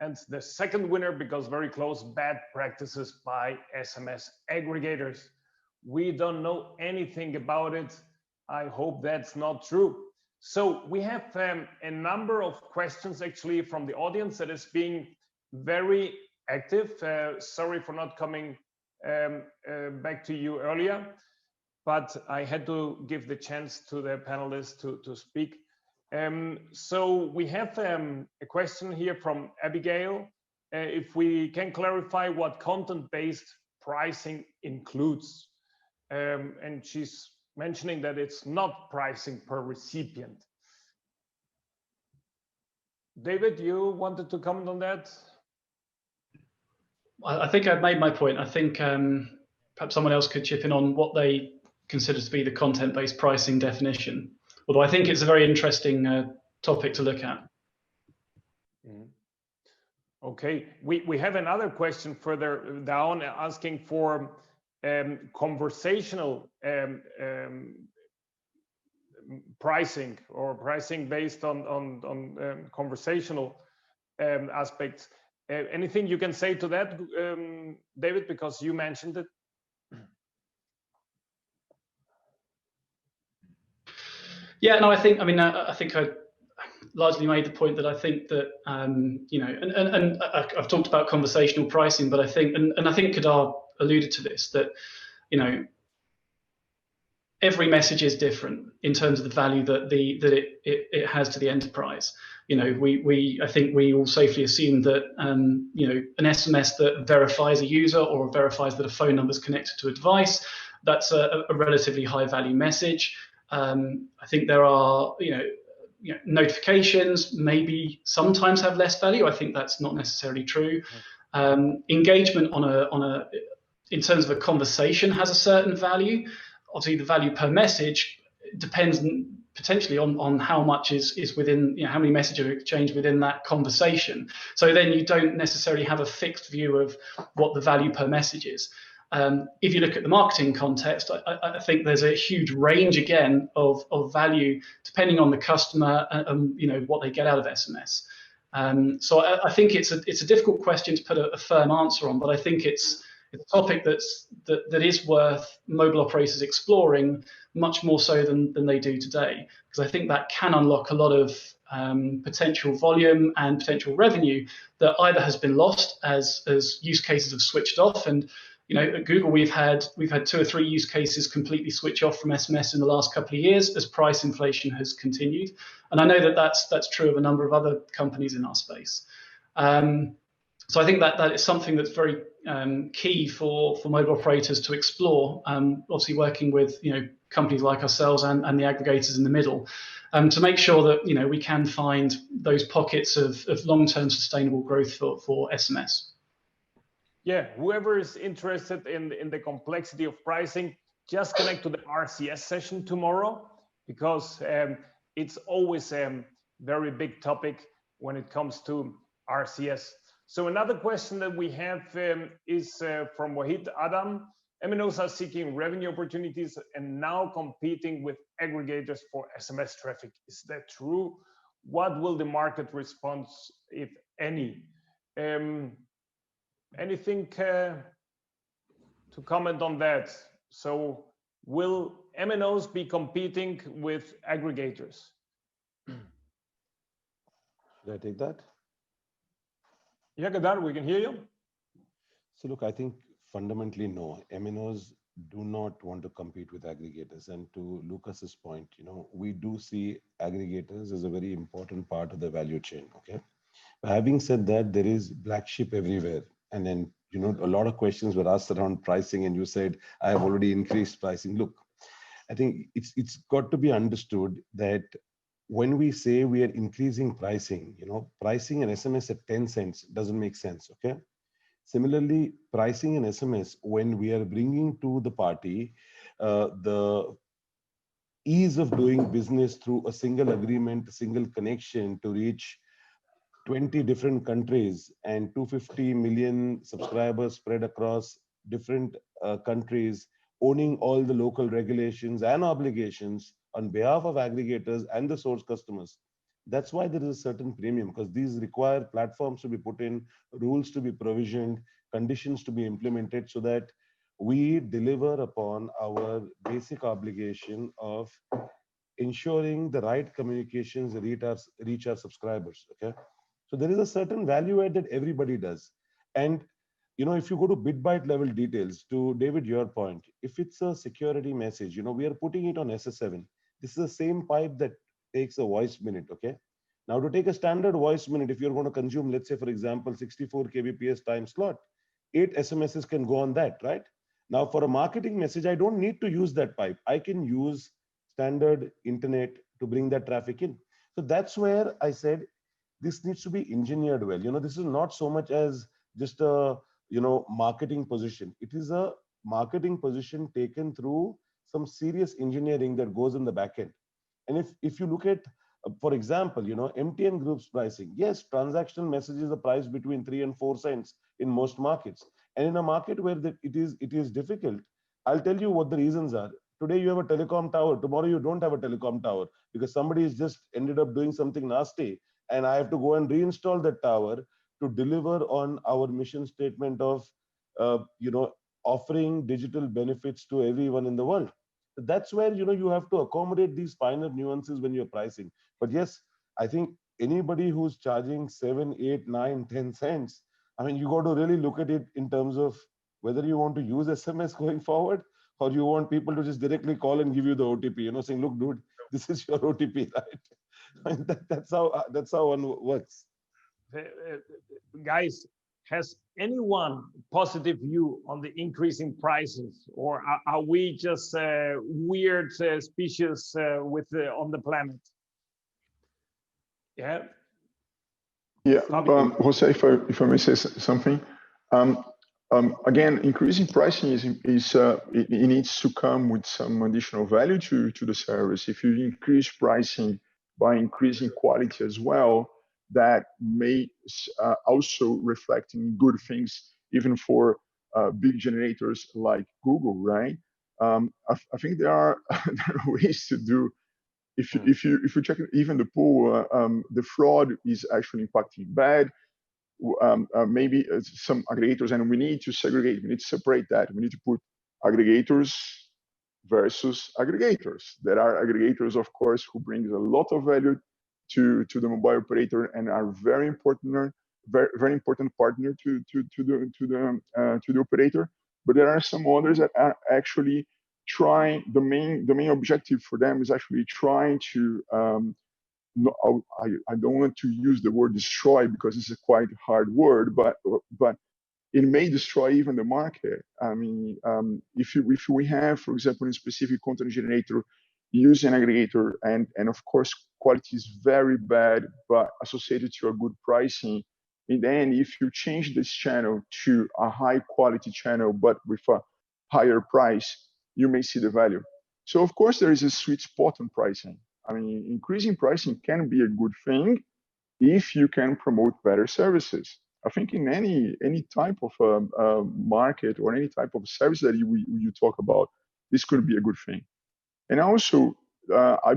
[SPEAKER 1] And the second winner, because very close, bad practices by SMS aggregators. We don't know anything about it. I hope that's not true. So we have a number of questions actually from the audience that is being very active. Sorry for not coming back to you earlier, but I had to give the chance to the panelists to speak. So we have a question here from Abigail. If we can clarify what content-based pricing includes. And she's mentioning that it's not pricing per recipient. David, you wanted to comment on that?
[SPEAKER 6] I think I've made my point. I think perhaps someone else could chip in on what they consider to be the content-based pricing definition. Although I think it's a very interesting topic to look at.
[SPEAKER 1] Okay, we have another question further down asking for conversational pricing, or pricing based on conversational aspects. Anything you can say to that, David, because you mentioned it?
[SPEAKER 6] Yeah, no, I think I largely made the point that I think that you know, and I've talked about conversational pricing, but I think, and I think Kedar alluded to this, that you know, every message is different in terms of the value that it has to the enterprise. You know, I think we all safely assume that you know, an SMS that verifies a user or verifies that a phone number is connected to a device, that's a relatively high value message. I think there are, you know, notifications maybe sometimes have less value. I think that's not necessarily true. Engagement in terms of a conversation has a certain value. Obviously, the value per message depends potentially on how much is within, you know, how many messages are exchanged within that conversation. So then you don't necessarily have a fixed view of what the value per message is. If you look at the marketing context, I think there's a huge range again of value depending on the customer and you know, what they get out of SMS. So I think it's a difficult question to put a firm answer on, but I think it's a topic that is worth mobile operators exploring much more so than they do today, because I think that can unlock a lot of potential volume and potential revenue that either has been lost as use cases have switched off. And you know, at Google, we've had 2 or 3 use cases completely switch off from SMS in the last couple of years as price inflation has continued. And I know that that's true of a number of other companies in our space. So I think that is something that's very key for mobile operators to explore. Obviously, working with, you know, companies like ourselves and the aggregators in the middle, to make sure that, you know, we can find those pockets of long-term sustainable growth for SMS.
[SPEAKER 1] Yeah, whoever is interested in the complexity of pricing, just connect to the RCS session tomorrow, because it's always a very big topic when it comes to RCS. So another question that we have is from Wahid Adam. MNOs are seeking revenue opportunities and now competing with aggregators for SMS traffic. Is that true? What will the market response, if any? Anything to comment on that? So will MNOs be competing with aggregators?
[SPEAKER 4] Should I take that?
[SPEAKER 1] Yeah, Kedar, we can hear you.
[SPEAKER 4] So look, I think fundamentally no. MNOs do not want to compete with aggregators. And to Lucas's point, you know, we do see aggregators as a very important part of the value chain. Okay. But having said that, there is black sheep everywhere. And then, you know, a lot of questions were asked around pricing, and you said, I have already increased pricing. Look, I think it's got to be understood that when we say we are increasing pricing, you know, pricing an SMS at 10 cents doesn't make sense, okay? Similarly, pricing an SMS, when we are bringing to the party the ease of doing business through a single agreement, a single connection to reach 20 different countries and 250 million subscribers spread across different countries, owning all the local regulations and obligations on behalf of aggregators and the source customers. That's why there is a certain premium, because these require platforms to be put in, rules to be provisioned, conditions to be implemented, so that we deliver upon our basic obligation of ensuring the right communications reach our subscribers, okay? So there is a certain value add that everybody does. And, you know, if you go to bit-byte level details, to David, your point, if it's a security message, you know, we are putting it on SS7. This is the same pipe that takes a voice minute, okay? Now to take a standard voice minute, if you're going to consume, let's say, for example, 64 kbps time slot, 8 SMSs can go on that, right? Now for a marketing message, I don't need to use that pipe. I can use standard internet to bring that traffic in. So that's where I said, this needs to be engineered well. You know, this is not so much as just a marketing position. It is a marketing position taken through some serious engineering that goes in the back end. And if you look at, for example, MTN Group's pricing, yes, transactional messages are priced between 3 and 4 cents in most markets. And in a market where it is difficult, I'll tell you what the reasons are. Today you have a telecom tower, tomorrow you don't have a telecom tower because somebody has just ended up doing something nasty, and I have to go and reinstall that tower to deliver on our mission statement of offering digital benefits to everyone in the world. That's where you have to accommodate these finer nuances when you're pricing. But yes, I think anybody who's charging 7, 8, 9, 10 cents, I mean, you got to really look at it in terms of whether you want to use SMS going forward, or you want people to just directly call and give you the OTP, saying, look, dude, this is your OTP, right? I mean, that's how one works.
[SPEAKER 1] Guys, has anyone positive view on the increasing prices, or are we just weird species on the planet? Yeah.
[SPEAKER 3] Yeah, Jose, if I may say something. Again, increasing pricing it needs to come with some additional value to the service. If you increase pricing by increasing quality as well, that may also reflect in good things, even for big generators like Google, right? I think there are ways to do. If you check even the pool, the fraud is actually impacting bad. Maybe some aggregators, and we need to segregate. We need to separate that. We need to put aggregators versus aggregators. There are aggregators, of course, who brings a lot of value to the mobile operator and are very important partner to the operator. But there are some others that are actually trying. The main objective for them is actually trying to. I don't want to use the word destroy because it's a quite hard word, but it may destroy even the market. I mean, if we have, for example, a specific content generator using an aggregator, and of course quality is very bad, but associated to a good pricing, in the end, if you change this channel to a high quality channel but with a higher price, you may see the value. So of course there is a sweet spot on pricing. I mean, increasing pricing can be a good thing if you can promote better services. I think in any type of market or any type of service that you talk about, this could be a good thing. And also, I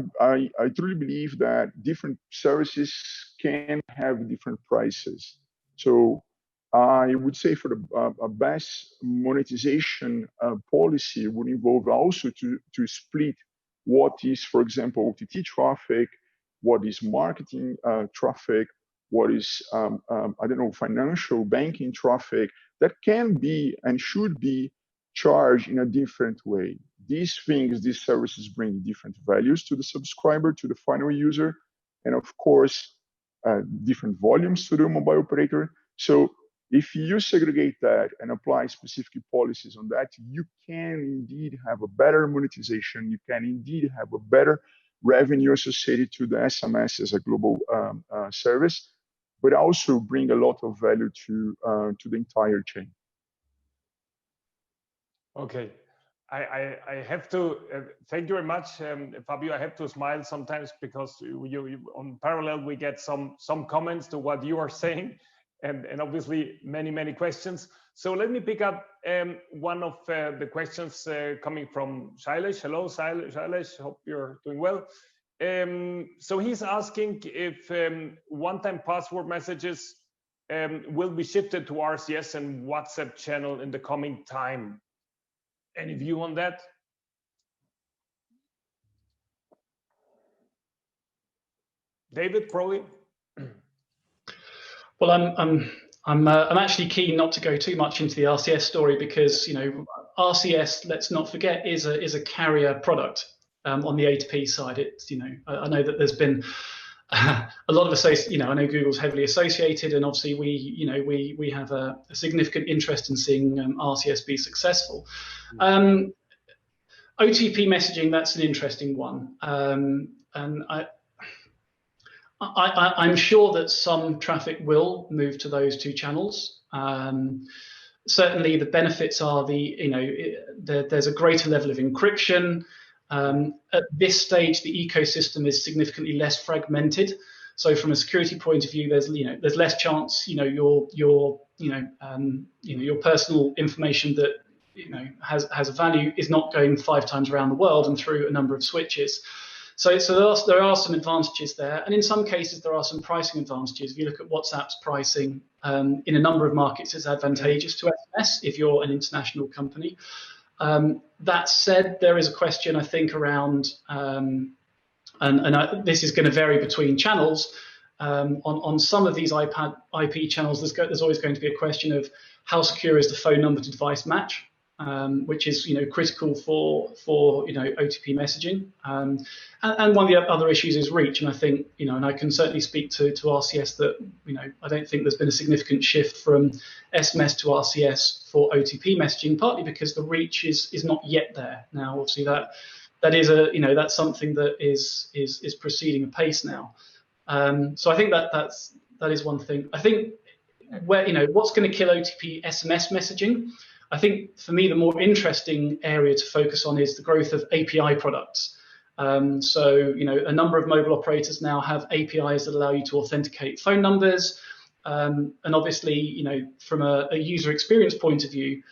[SPEAKER 3] truly believe that different services can have different prices. So I would say for the best monetization policy would involve also to split what is, for example, OTT traffic, what is marketing traffic, what is, I don't know, financial banking traffic that can be and should be charged in a different way. These services bring different values to the subscriber, to the final user, and of course, different volumes to the mobile operator. So if you segregate that and apply specific policies on that, you can indeed have a better monetization. You can indeed have a better revenue associated to the SMS as a global service, but also bring a lot of value to the entire chain.
[SPEAKER 1] Okay, I have to thank you very much, Fabio. I have to smile sometimes because you on parallel we get some comments to what you are saying. And obviously many questions. So let me pick up one of the questions coming from Shailesh. Hello, Shailesh. Hope you're doing well. So he's asking if one-time password messages will be shifted to RCS and WhatsApp channel in the coming time. Any view on that? David, probably.
[SPEAKER 6] Well, I'm actually keen not to go too much into the RCS story because RCS, let's not forget, is a carrier product on the A2P side. It's I know that there's been a lot of I know Google's heavily associated, and obviously we have a significant interest in seeing RCS be successful. OTP messaging, that's an interesting one, and I'm sure that some traffic will move to those two channels. certainly the benefits are there's a greater level of encryption. At this stage, the ecosystem is significantly less fragmented. So from a security point of view, there's less chance your personal information that has a value is not going 5 times around the world and through a number of switches. So there are some advantages there, and in some cases there are some pricing advantages. If you look at WhatsApp's pricing, in a number of markets, it's advantageous to SMS if you're an international company. That said, there is a question, I think, around, this is going to vary between channels. On some of these IP channels, there's always going to be a question of how secure is the phone number to device match, which is critical for OTP messaging. And one of the other issues is reach. And I think and I can certainly speak to RCS that I don't think there's been a significant shift from SMS to RCS for OTP messaging, partly because the reach is not yet there. Now, obviously that is that's something that is proceeding apace now. So I think that is one thing. I think what's going to kill OTP SMS messaging. I think for me the more interesting area to focus on is the growth of API products. So a number of mobile operators now have APIs that allow you to authenticate phone numbers, and obviously from a user experience point of view,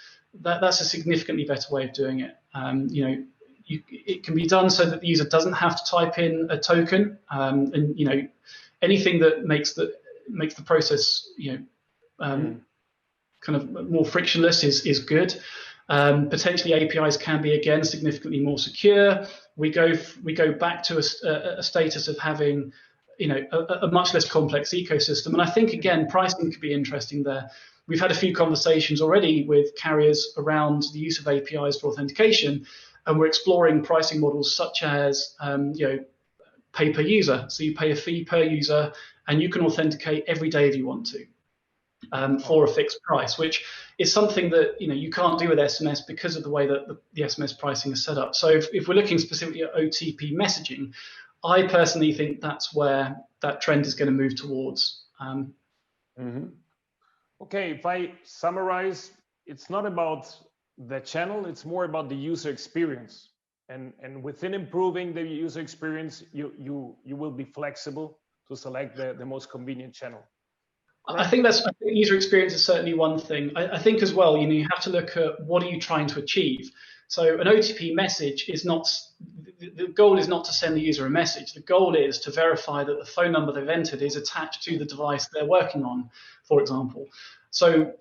[SPEAKER 6] that's a significantly better way of doing it. It can be done so that the user doesn't have to type in a token, and anything that makes the process kind of more frictionless is good. Potentially APIs can be again significantly more secure. We go back to a status of having a much less complex ecosystem, and I think again pricing could be interesting there. We've had a few conversations already with carriers around the use of APIs for authentication, and we're exploring pricing models such as pay per user. So you pay a fee per user, and you can authenticate every day if you want to, for a fixed price, which is something that you can't do with SMS because of the way that the SMS pricing is set up. So if we're looking specifically at OTP messaging, I personally think that's where that trend is going to move towards.
[SPEAKER 1] Okay, if I summarize, it's not about the channel, it's more about the user experience. And within improving the user experience, you will be flexible to select the most convenient channel.
[SPEAKER 6] I think user experience is certainly one thing. I think as well, you have to look at what are you trying to achieve. So an OTP message is not, the goal is not to send the user a message. The goal is to verify that the phone number they've entered is attached to the device they're working on, for example. So,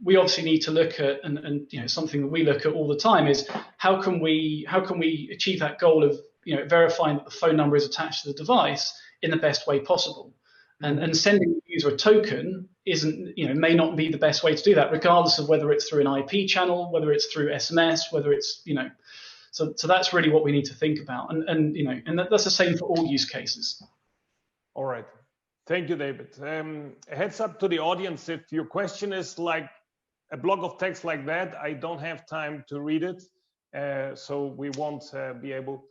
[SPEAKER 6] we obviously need to look at, and something that we look at all the time is how can we achieve that goal of verifying that the phone number is attached to the device in the best way possible. And sending the user a token may not be the best way to do that, regardless of whether it's through an IP channel, whether it's through SMS, whether it's so that's really what we need to think about, and that's the same for all use cases.
[SPEAKER 1] All right, thank you, David. A heads up to the audience: if your question is like a block of text like that, I don't have time to read it, so we won't be able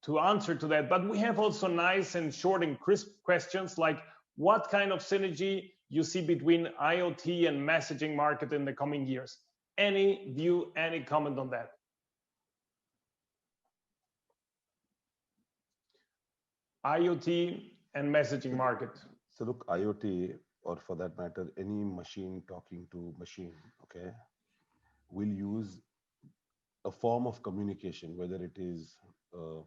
[SPEAKER 1] to answer to that. But we have also nice and short and crisp questions like, what kind of synergy you see between IoT and messaging market in the coming years? Any view, any comment on that? IoT and messaging market.
[SPEAKER 4] So look, IoT, or for that matter, any machine talking to machine, okay, will use a form of communication, whether it is a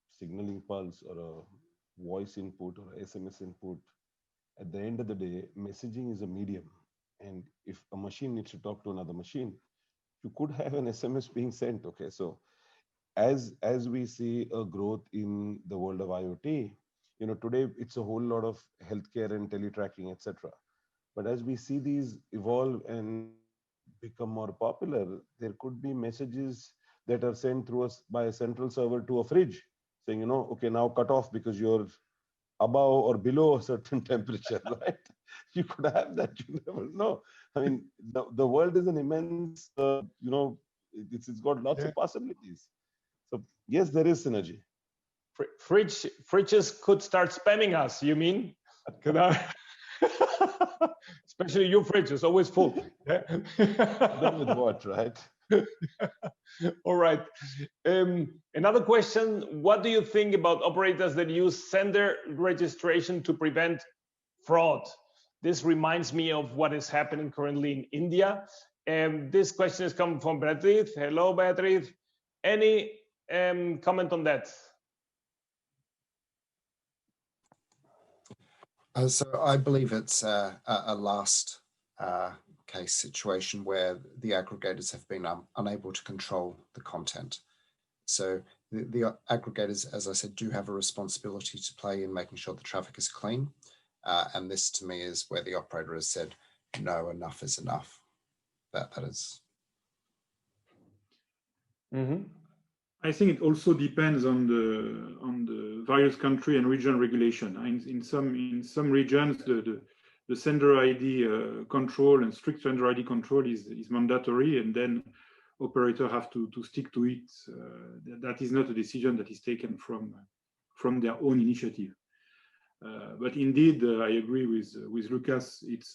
[SPEAKER 4] signaling pulse or a voice input or SMS input. At the end of the day, messaging is a medium. And if a machine needs to talk to another machine, you could have an SMS being sent. Okay, so as we see a growth in the world of IoT, today it's a whole lot of healthcare and teletracking, etc. But as we see these evolve and become more popular, there could be messages that are sent through us by a central server to a fridge, saying, okay, now cut off because you're above or below a certain temperature, right? You could have that, you never know. I mean, the world is an immense, it's got lots of possibilities. So yes, there is synergy.
[SPEAKER 1] Fridges could start spamming us, you mean? Kedar? Especially your fridge is always full.
[SPEAKER 4] Done with what, right?
[SPEAKER 1] All right. Another question. What do you think about operators that use sender registration to prevent fraud? This reminds me of what is happening currently in India. This question is coming from Beatriz. Hello, Beatriz. Any comment on that?
[SPEAKER 5] So I believe it's a last case situation where the aggregators have been unable to control the content. So the aggregators, as I said, do have a responsibility to play in making sure the traffic is clean. And this to me is where the operator has said, no, enough is enough. That is.
[SPEAKER 1] Mm-hmm.
[SPEAKER 2] I think it also depends on the various country and region regulation. In some regions, the sender ID control and strict sender ID control is mandatory, and then operators have to stick to it. That is not a decision that is taken from their own initiative. But indeed, I agree with Lucas. It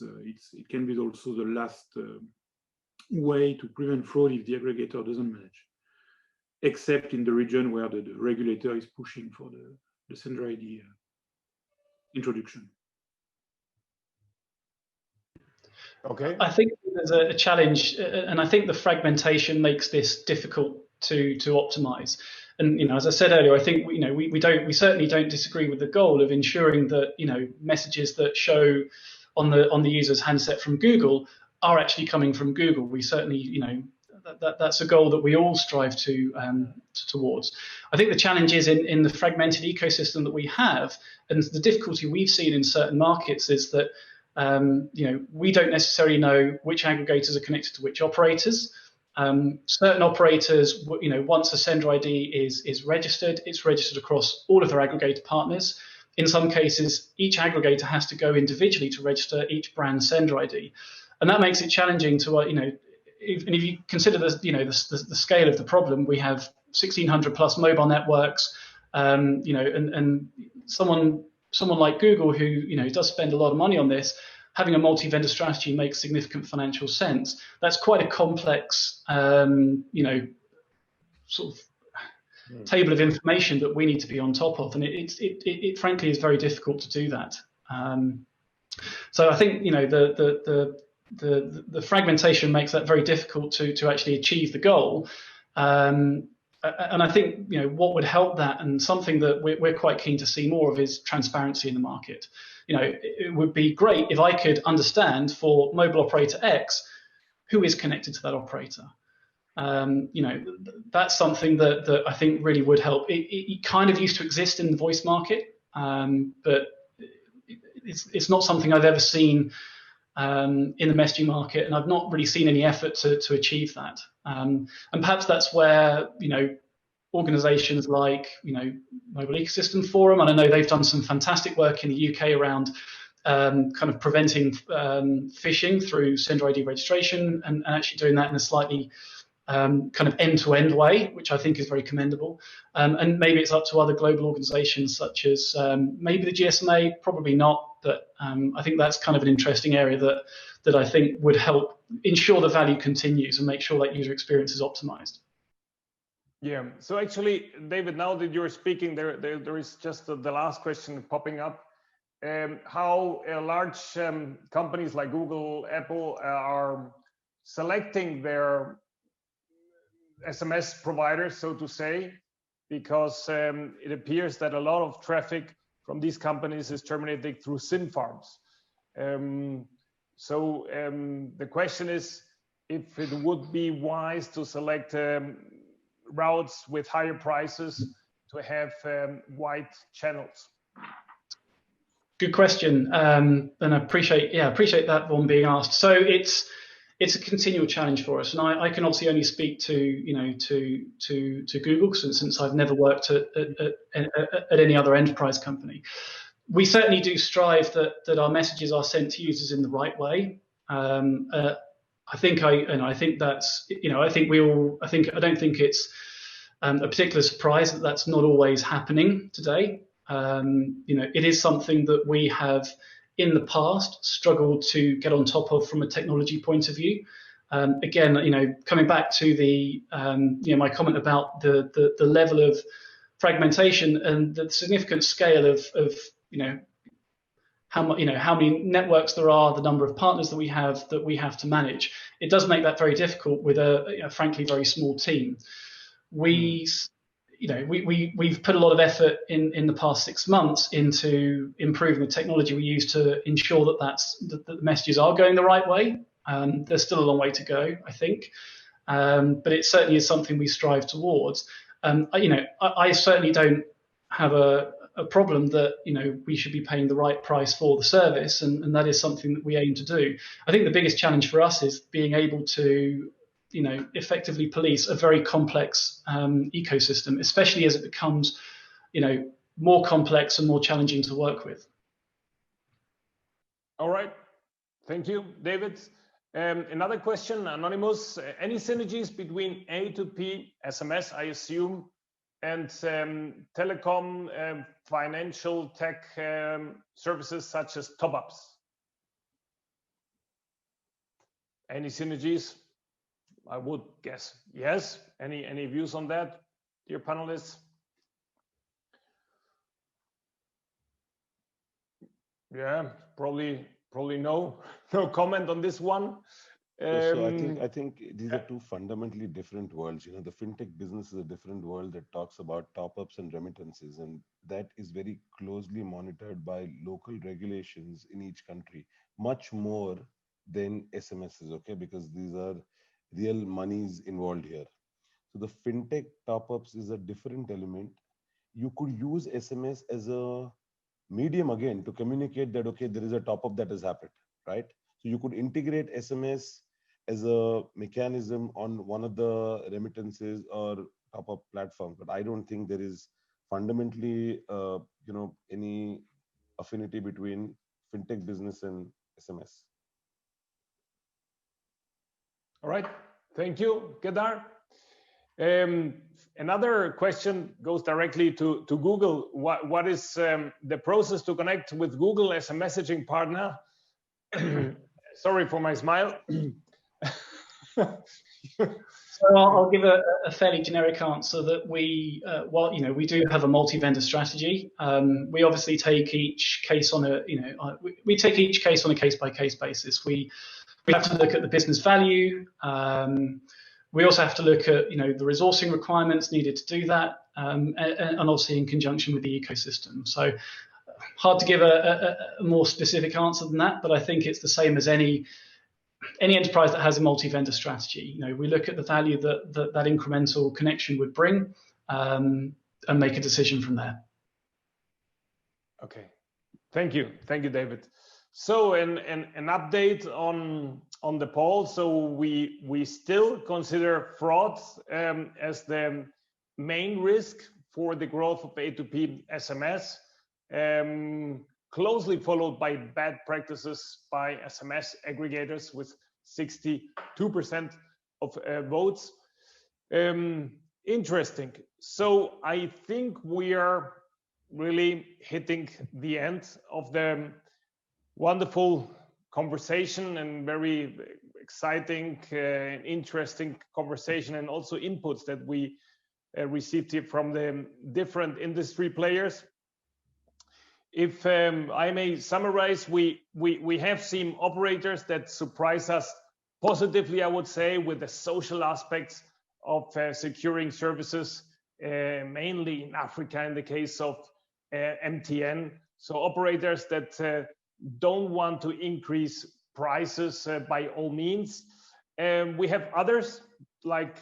[SPEAKER 2] can be also the last way to prevent fraud if the aggregator doesn't manage, except in the region where the regulator is pushing for the sender ID introduction.
[SPEAKER 1] Okay.
[SPEAKER 6] I think there's a challenge, and I think the fragmentation makes this difficult to optimize. And as I said earlier, I think we certainly don't disagree with the goal of ensuring that messages that show on the user's handset from Google are actually coming from Google. We certainly that's a goal that we all strive towards. I think the challenge is in the fragmented ecosystem that we have, and the difficulty we've seen in certain markets is that we don't necessarily know which aggregators are connected to which operators. Certain operators, once a sender ID is registered, it's registered across all of their aggregator partners. In some cases, each aggregator has to go individually to register each brand sender ID, and that makes it challenging to if you consider the scale of the problem. We have 1,600 plus mobile networks, and someone like Google, who does spend a lot of money on this, having a multi-vendor strategy makes significant financial sense. That's quite a complex, sort of table of information that we need to be on top of, and it frankly is very difficult to do that. So I think the fragmentation makes that very difficult to actually achieve the goal. And I think what would help that, and something that we're quite keen to see more of, is transparency in the market. It would be great if I could understand for mobile operator X who is connected to that operator. That's something that I think really would help. It kind of used to exist in the voice market, but it's not something I've ever seen in the messaging market, and I've not really seen any effort to achieve that. And perhaps that's where organizations like Mobile Ecosystem Forum, and I know they've done some fantastic work in the UK around kind of preventing phishing through sender ID registration, and actually doing that in a slightly kind of end-to-end way, which I think is very commendable. And maybe it's up to other global organizations such as maybe the GSMA, probably not, but I think that's kind of an interesting area that I think would help ensure the value continues and make sure that user experience is optimized.
[SPEAKER 1] Yeah, so actually, David, now that you're speaking, there is just the last question popping up. How large companies like Google, Apple are selecting their SMS providers, so to say, because it appears that a lot of traffic from these companies is terminated through SIM farms. So the question is if it would be wise to select routes with higher prices to have wide channels.
[SPEAKER 6] Good question, and I appreciate that one being asked. So it's a continual challenge for us, and I can obviously only speak to Google since I've never worked at any other enterprise company. We certainly do strive that our messages are sent to users in the right way. I don't think it's a particular surprise that that's not always happening today. It is something that we have in the past struggled to get on top of from a technology point of view. Again, coming back to the my comment about the level of fragmentation and the significant scale of how many networks there are, the number of partners that we have to manage. It does make that very difficult with a frankly very small team. We've put a lot of effort in the past 6 months into improving the technology we use to ensure that the messages are going the right way. There's still a long way to go, I think, but it certainly is something we strive towards. I certainly don't have a problem that we should be paying the right price for the service, and that is something that we aim to do. I think the biggest challenge for us is being able to effectively police a very complex ecosystem, especially as it becomes more complex and more challenging to work with.
[SPEAKER 1] All right, thank you, David. Another question, anonymous. Any synergies between A2P SMS, I assume, and telecom, financial tech services such as top-ups? Any synergies? I would guess yes. Any views on that, dear panelists? Yeah, probably no comment on this one.
[SPEAKER 4] So I think these are two fundamentally different worlds. The fintech business is a different world that talks about top-ups and remittances, and that is very closely monitored by local regulations in each country, much more than SMSs, okay? Because these are real monies involved here. So the fintech top-ups is a different element. You could use SMS as a medium again to communicate that, okay, there is a top-up that has happened, right? So you could integrate SMS as a mechanism on one of the remittances or top-up platforms, but I don't think there is fundamentally, any affinity between fintech business and SMS.
[SPEAKER 1] All right, thank you, Kedar. Another question goes directly to Google. What is the process to connect with Google as a messaging partner? Sorry for my smile.
[SPEAKER 6] So I'll give a fairly generic answer that we do have a multi-vendor strategy. We obviously take each case on a case-by-case basis. We have to look at the business value. We also have to look at the resourcing requirements needed to do that, and also in conjunction with the ecosystem. So hard to give a more specific answer than that, but I think it's the same as any enterprise that has a multi-vendor strategy. We look at the value that incremental connection would bring, and make a decision from there.
[SPEAKER 1] Okay, thank you, David. So an update on the poll. So we still consider fraud as the main risk for the growth of A2P SMS, closely followed by bad practices by SMS aggregators with 62% of votes. Interesting. So I think we are really hitting the end of the wonderful conversation and very exciting, interesting conversation, and also inputs that we received here from the different industry players. If I may summarize, we have seen operators that surprise us positively, I would say, with the social aspects of securing services, mainly in Africa in the case of MTN. So operators that don't want to increase prices by all means. We have others like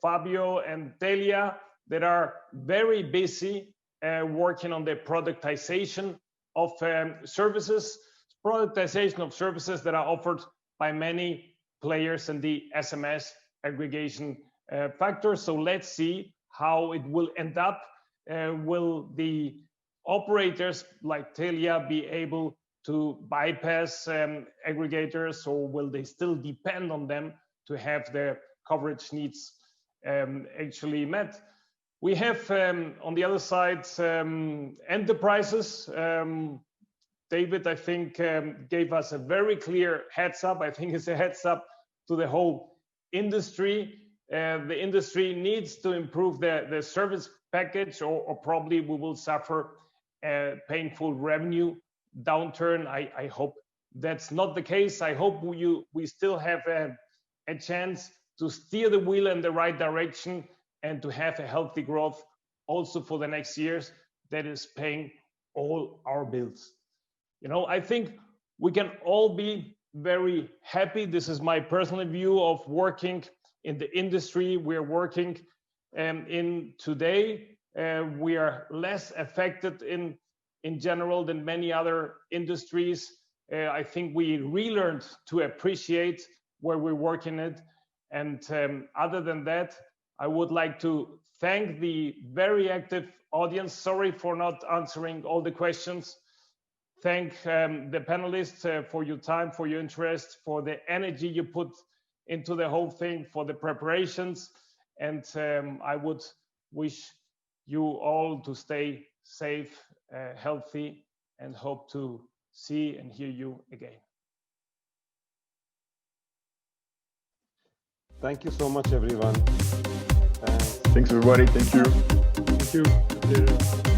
[SPEAKER 1] Fabio and Telia that are very busy working on the productization of services that are offered by many players in the SMS aggregation factor. So let's see how it will end up. Will the operators like Telia be able to bypass aggregators, or will they still depend on them to have their coverage needs actually met? We have on the other side enterprises David, I think, gave us a very clear heads up. I think it's a heads up to the whole industry. The industry needs to improve the service package, or probably we will suffer a painful revenue downturn. I hope that's not the case. I hope we still have a chance to steer the wheel in the right direction and to have a healthy growth also for the next years that is paying all our bills. You know, I think we can all be very happy. This is my personal view of working in the industry we're working in today. We are less affected in general than many other industries. I think we relearned to appreciate where we work in it. And other than that, I would like to thank the very active audience. Sorry for not answering all the questions. Thank the panelists for your time, for your interest, for the energy you put into the whole thing, for the preparations. And I would wish you all to stay safe, healthy, and hope to see and hear you again.
[SPEAKER 4] Thank you so much, everyone.
[SPEAKER 3] Thanks, everybody. Thank you.
[SPEAKER 2] Thank you.